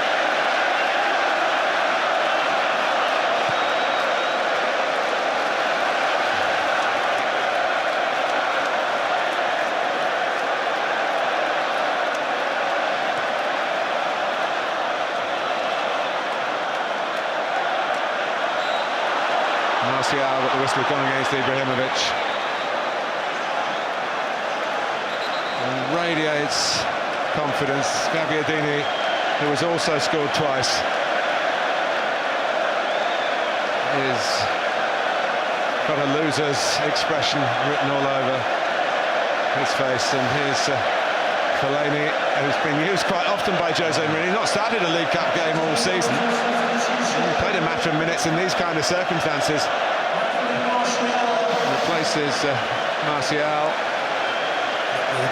Martial, but the whistle gone against Ibrahimovic. And radiates confidence. Gabbiadini, who has also scored twice, is got a loser's expression written all over his face. And here's Fellaini, who's been used quite often by Jose Mourinho. Not started a League Cup game all season. He played a matter of minutes in these kind of circumstances. Replaces Martial.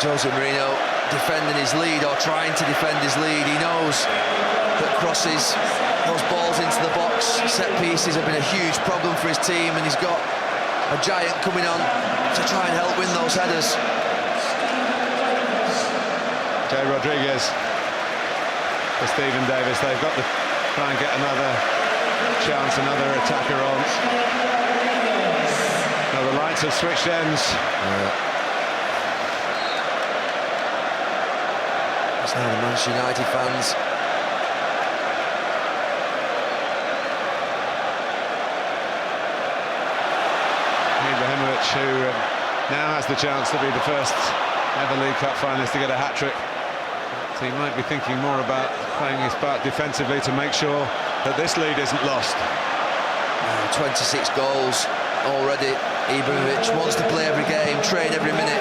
Jose Mourinho defending his lead, or trying to defend his lead. He knows that crosses, those balls into the box, set pieces have been a huge problem for his team, and he's got a giant coming on to try and help win those headers. Jay Rodriguez for Stephen Davis. They've got to try and get another chance, another attacker on. Now the lights have switched ends. It's now the Manchester United fans. Ibrahimovic, who now has the chance to be the first ever League Cup finalist to get a hat-trick. So he might be thinking more about playing his part defensively to make sure that this lead isn't lost. 26 goals already. Ibrahimovic wants to play every game, train every minute.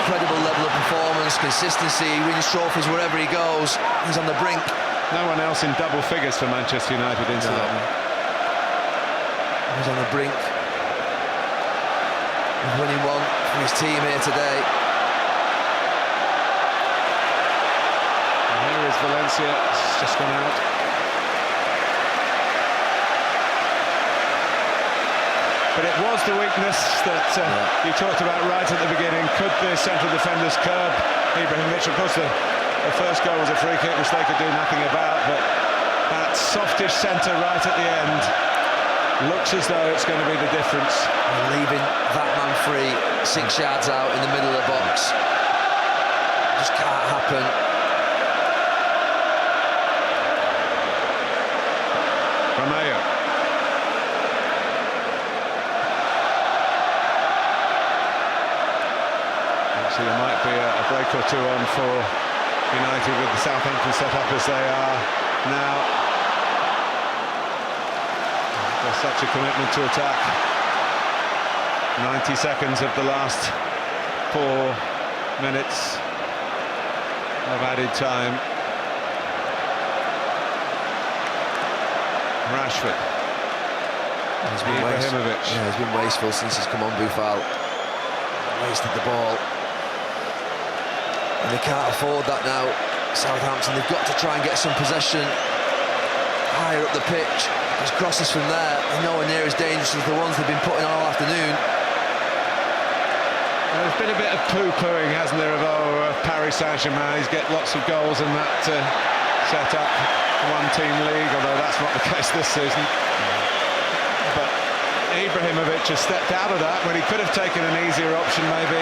Incredible level of performance, consistency, he wins trophies wherever he goes. He's on the brink. No one else in double figures for Manchester United, incidentally. He's on the brink of winning one for his team here today. And here is Valencia, it's just gone out. But it was the weakness that you talked about right at the beginning. Could the central defenders curb Ibrahimovic? Of course, the first goal was a free kick, which they could do nothing about, but that softish centre right at the end looks as though it's going to be the difference. And leaving that man free 6 yards out in the middle of the box just can't happen. Romeo. Actually, there might be a break or two on for United with the Southampton set up as they are now. There's such a commitment to attack. 90 seconds of the last 4 minutes of added time. Rashford. He's been Ibrahimovic. he's been wasteful since he's come on, Boufal. Wasted the ball. And they can't afford that now. Southampton, they've got to try and get some possession higher up the pitch. There's crosses from there, they're nowhere near as dangerous as the ones they've been putting on all afternoon. There's been a bit of poo-pooing, hasn't there, of Paris Saint-Germain. He's get lots of goals in that set-up one-team league, although that's not the case this season. But Ibrahimovic has stepped out of that when he could have taken an easier option, maybe,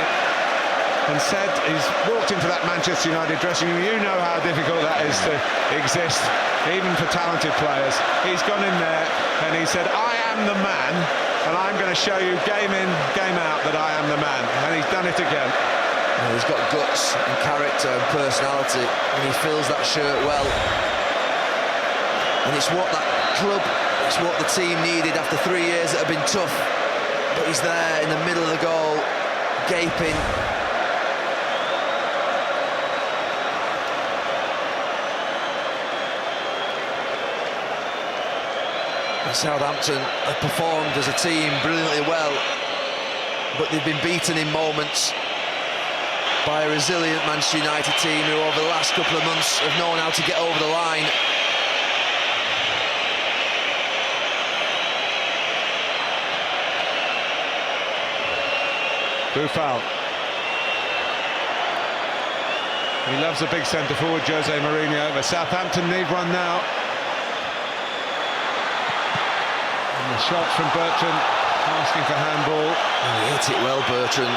and said he's walked into that Manchester United dressing room. You know how difficult that is to exist, even for talented players. He's gone in there and he said, I am the man, and I'm going to show you game in, game out that I am the man. And he's done it again. Well, he's got guts and character and personality, and he fills that shirt well. And it's what that club, it's what the team needed after 3 years that have been tough. But he's there in the middle of the goal, gaping. Southampton have performed as a team brilliantly well, but they've been beaten in moments by a resilient Manchester United team who over the last couple of months have known how to get over the line. Buffal. He loves a big centre forward, Jose Mourinho, but Southampton need one now. The shot from Bertrand, asking for handball. Oh, he hit it well, Bertrand.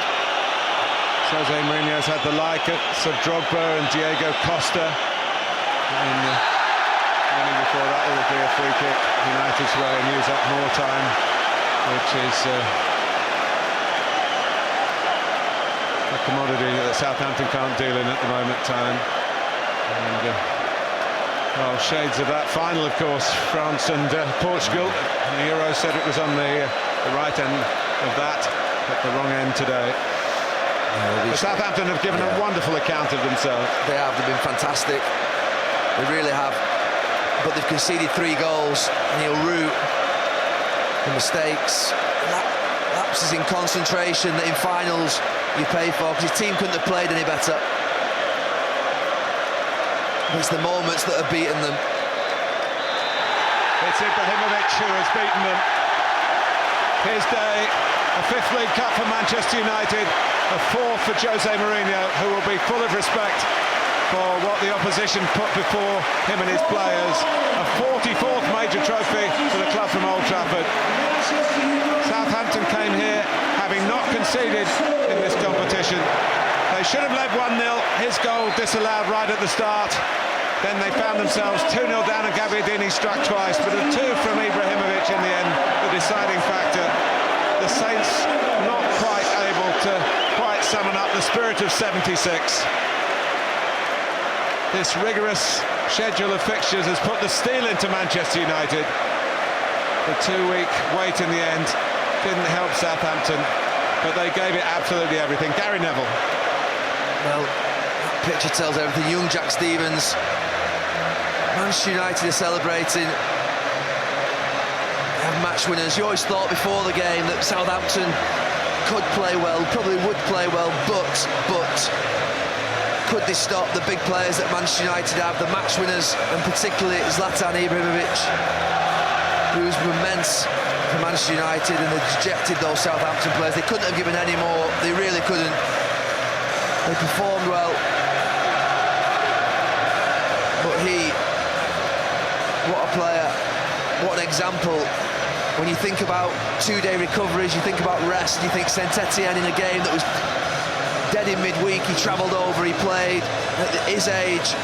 Jose Mourinho's had the like of Drogba and Diego Costa. And only before that it will be a free kick United's way and use up more time, which is a commodity that Southampton can't deal in at the moment time. And well, shades of that final, of course, France and Portugal. The Euro said it was on the right end of that, but the wrong end today. But Southampton have given a wonderful account of themselves. They have, they've been fantastic. They really have. But they've conceded 3 goals, and he'll rue the mistakes, lapses in concentration that in finals you pay for, because his team couldn't have played any better. It's the moments that have beaten them. It's Ibrahimovic who has beaten them. His day, a 5th League Cup for Manchester United, a 4th for Jose Mourinho, who will be full of respect for what the opposition put before him and his players. A 44th major trophy for the club from Old Trafford. Southampton came here having not conceded in this competition. They should have led 1-0, his goal disallowed right at the start. Then they found themselves 2-0 down and Gabbiadini struck twice, but a 2 from Ibrahimovic in the end, the deciding factor. The Saints not quite able to quite summon up the spirit of '76. This rigorous schedule of fixtures has put the steel into Manchester United. The 2-week wait in the end didn't help Southampton, but they gave it absolutely everything. Gary Neville. Well, that picture tells everything. Young Jack Stevens. Manchester United are celebrating. They have match winners. You always thought before the game that Southampton could play well, probably would play well, but could they stop the big players that Manchester United have, the match winners, and particularly Zlatan Ibrahimovic, who's immense for Manchester United, and they dejected those Southampton players. They couldn't have given any more. They really couldn't. They performed well, but what a player, what an example. When you think about 2-day recoveries, you think about rest, you think Saint-Etienne in a game that was dead in midweek, he travelled over, he played. At his age,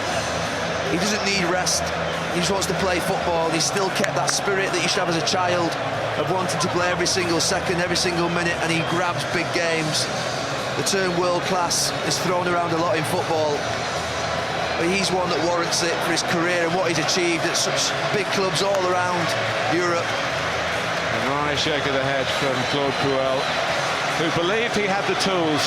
he doesn't need rest, he just wants to play football. He still kept that spirit that you should have as a child, of wanting to play every single second, every single minute, and he grabs big games. The term world class is thrown around a lot in football, but he's one that warrants it for his career and what he's achieved at such big clubs all around Europe. A nice shake of the head from Claude Puel, who believed he had the tools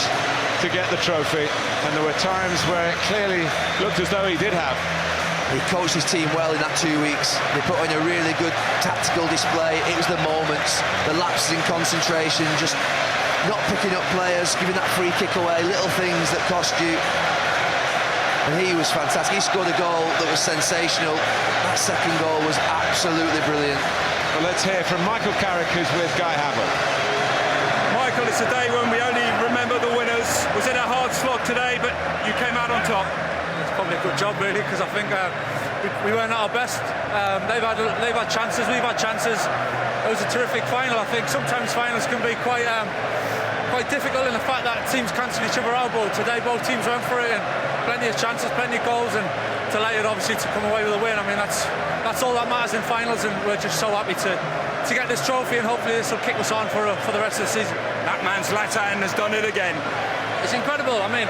to get the trophy, and there were times where it clearly looked as though he did have. He coached his team well in that 2 weeks. They put in a really good tactical display. It was the moments, the lapses in concentration, just not picking up players, giving that free kick away, little things that cost you. And he was fantastic. He scored a goal that was sensational. That second goal was absolutely brilliant. Well, let's hear from Michael Carrick, who's with Guy Havel. Michael, it's a day when we only remember the winners. Was it a hard slog today, but you came out on top? It's probably a good job, really, because I think we weren't at our best. They've had chances, we've had chances. It was a terrific final. I think sometimes finals can be quite difficult in the fact that teams cancel each other out, but today both teams went for it and plenty of chances, plenty of goals, and delighted obviously to come away with a win. I mean, that's all that matters in finals, and we're just so happy to get this trophy, and hopefully this will kick us on for the rest of the season. That man Zlatan has done it again. It's incredible. I mean,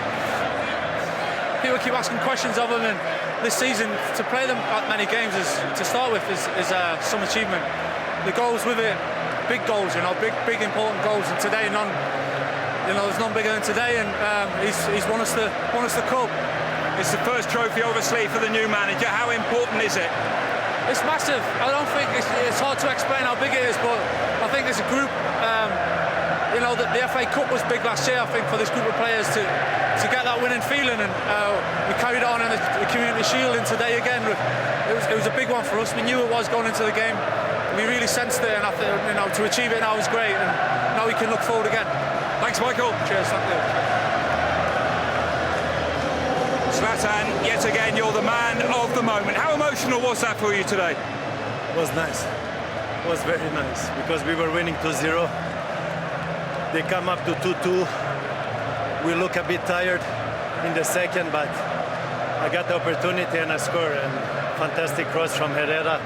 people keep asking questions of him, and this season to play them that many games to start with is some achievement. The goals with it, big goals, big important goals, and today there's none bigger than today, and he's won us the cup. It's the first trophy, obviously, for the new manager. How important is it? It's massive. I don't think it's hard to explain how big it is, but I think as a group, the FA Cup was big last year. I think for this group of players to get that winning feeling, and we carried it on in the Community Shield, and today again, it was a big one for us. We knew it was going into the game. We really sensed it, and I think to achieve it now was great, and now we can look forward again. Thanks, Michael. Cheers, thank you. Zlatan, yet again, you're the man of the moment. How emotional was that for you today? It was nice. It was very nice because we were winning 2-0. They come up to 2-2. We look a bit tired in the second, but I got the opportunity and I scored. And fantastic cross from Herrera.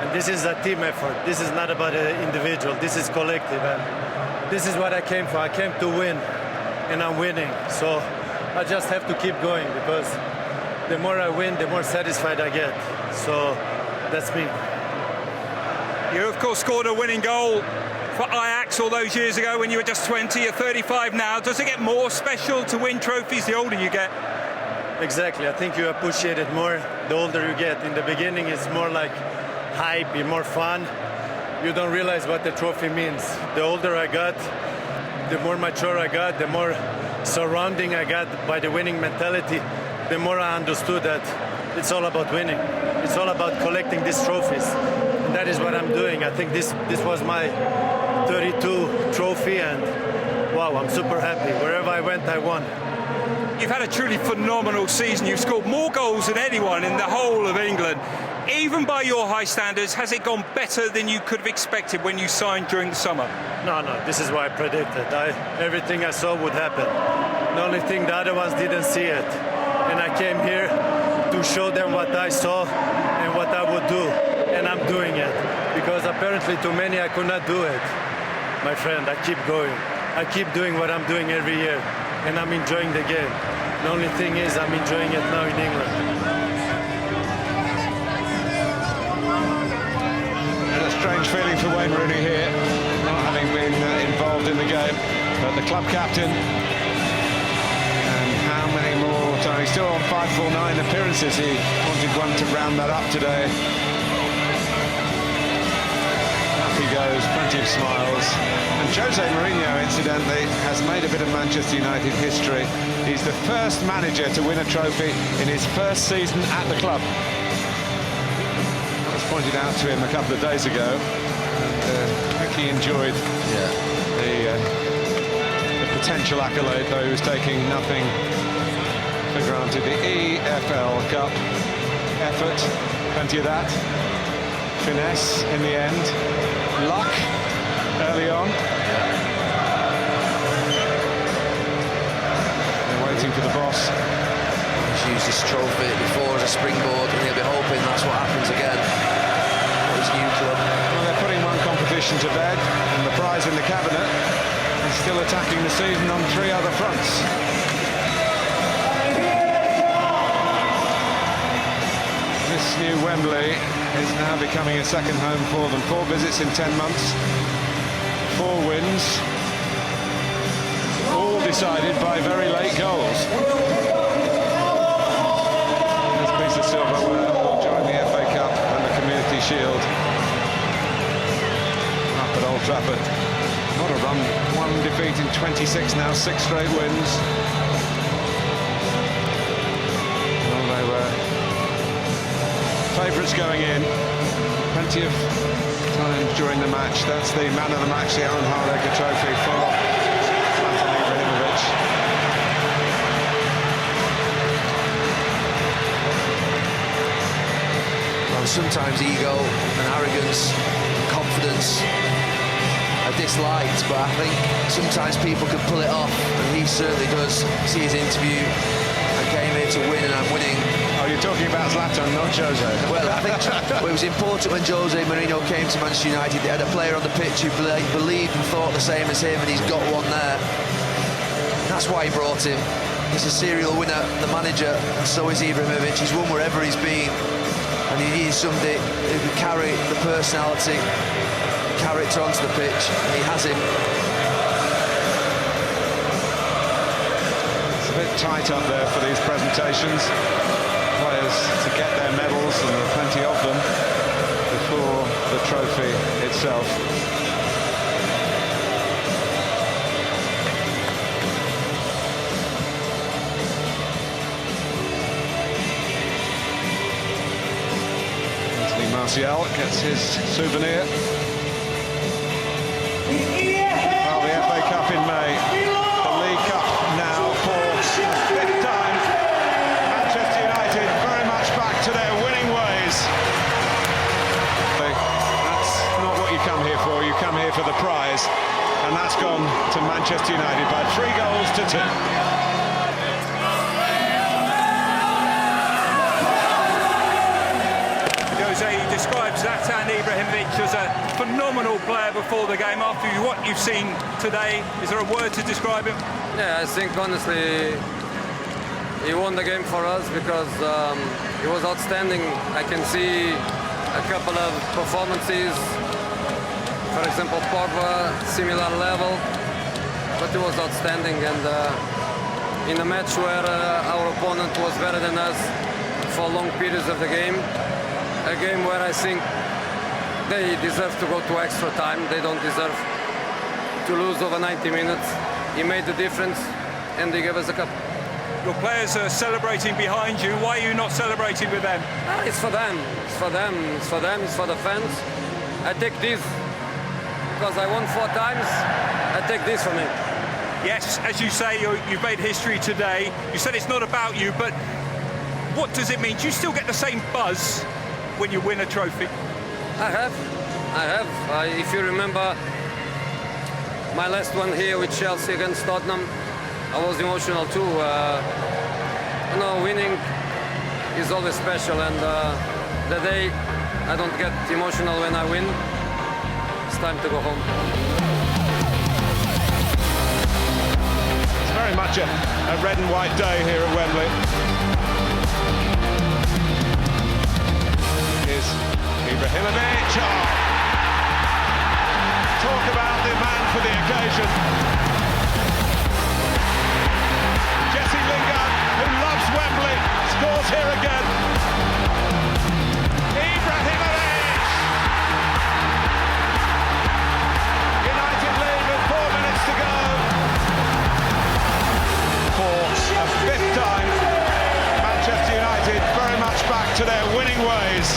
And this is a team effort. This is not about an individual. This is collective. And this is what I came for. I came to win, and I'm winning. So I just have to keep going, because the more I win, the more satisfied I get. So that's me. You, of course, scored a winning goal for Ajax all those years ago when you were just 20. You're 35 now. Does it get more special to win trophies the older you get? Exactly. I think you appreciate it more the older you get. In the beginning, it's more like hype, more fun. You don't realize what the trophy means. The older I got, the more mature I got, the more surrounding I got by the winning mentality, the more I understood that it's all about winning. It's all about collecting these trophies. And that is what I'm doing. I think this was my 32 trophy, and wow, I'm super happy. Wherever I went, I won. You've had a truly phenomenal season. You've scored more goals than anyone in the whole of England. Even by your high standards, has it gone better than you could have expected when you signed during the summer? No, this is what I predicted. Everything I saw would happen. The only thing the other ones didn't see it. And I came here to show them what I saw and what I would do. And I'm doing it. Because apparently to many I could not do it. My friend, I keep going. I keep doing what I'm doing every year. And I'm enjoying the game. The only thing is I'm enjoying it now in England. Strange feeling for Wayne Rooney here, not having been involved in the game, but the club captain, and how many more times, he's still on 549 appearances. He wanted one to round that up today. Up he goes, plenty of smiles, and Jose Mourinho, incidentally, has made a bit of Manchester United history. He's the first manager to win a trophy in his first season at the club. Pointed out to him a couple of days ago, and I think he enjoyed the potential accolade, though he was taking nothing for granted. The EFL Cup effort, plenty of that. Finesse in the end, luck early on. They're waiting for the boss. He's used this trophy before as a springboard, and he'll be hoping that's what happens again. His new club. Well, they're putting one competition to bed, and the prize in the cabinet is still attacking the season on 3 other fronts. This new Wembley is now becoming a second home for them. 4 visits in 10 months, 4 wins, all decided by very late goals. This piece of silverware will join the FA Cup and the Community Shield up at Old Trafford. What a run. 1 defeat in 26 now, 6 straight wins. Well, they were favourites going in. Plenty of times during the match. That's the man of the match, the Alan Hardaker Trophy for Zlatan Ibrahimovic. know, sometimes ego and arrogance, and confidence are disliked, but I think sometimes people can pull it off, and he certainly does. See his interview, I came here to win and I'm winning. Oh, you're talking about Zlatan, not Jose. Well, I think it was important when Jose Mourinho came to Manchester United. They had a player on the pitch who believed and thought the same as him, and he's got one there. That's why he brought him. He's a serial winner, the manager, and so is Ibrahimovic. He's won wherever he's been, and he needs somebody who can carry the personality, character onto the pitch, and he has him. It's a bit tight up there for these presentations. Players to get their medals, and there are plenty of them, before the trophy itself. Martial gets his souvenir. Well, the FA Cup in May, the League Cup now for the fifth time. Manchester United very much back to their winning ways. That's not what you come here for. You come here for the prize, and that's gone to Manchester United by 3 goals to 2. He describes Zlatan Ibrahimovic as a phenomenal player before the game. After what you've seen today, is there a word to describe him? Yeah, I think honestly he won the game for us because he was outstanding. I can see a couple of performances, for example Pogba, similar level, but he was outstanding. And in a match where our opponent was better than us for long periods of the game, a game where I think they deserve to go to extra time. They don't deserve to lose over 90 minutes. He made the difference, and they gave us a cup. Your players are celebrating behind you. Why are you not celebrating with them? It's for them. It's for them. It's for them. It's for the fans. I take this because I won 4 times. I take this for me. Yes, as you say, you've made history today. You said it's not about you, but what does it mean? Do you still get the same buzz when you win a trophy? I have. If you remember my last one here with Chelsea against Tottenham, I was emotional too. You know, winning is always special, and the day I don't get emotional when I win, it's time to go home. It's very much a red and white day here at Wembley. Ibrahimovic, talk about the man for the occasion. Jesse Lingard, who loves Wembley, scores here again. Ibrahimovic! United lead with 4 minutes to go. For a 5th time, Manchester United very much back to their winning ways.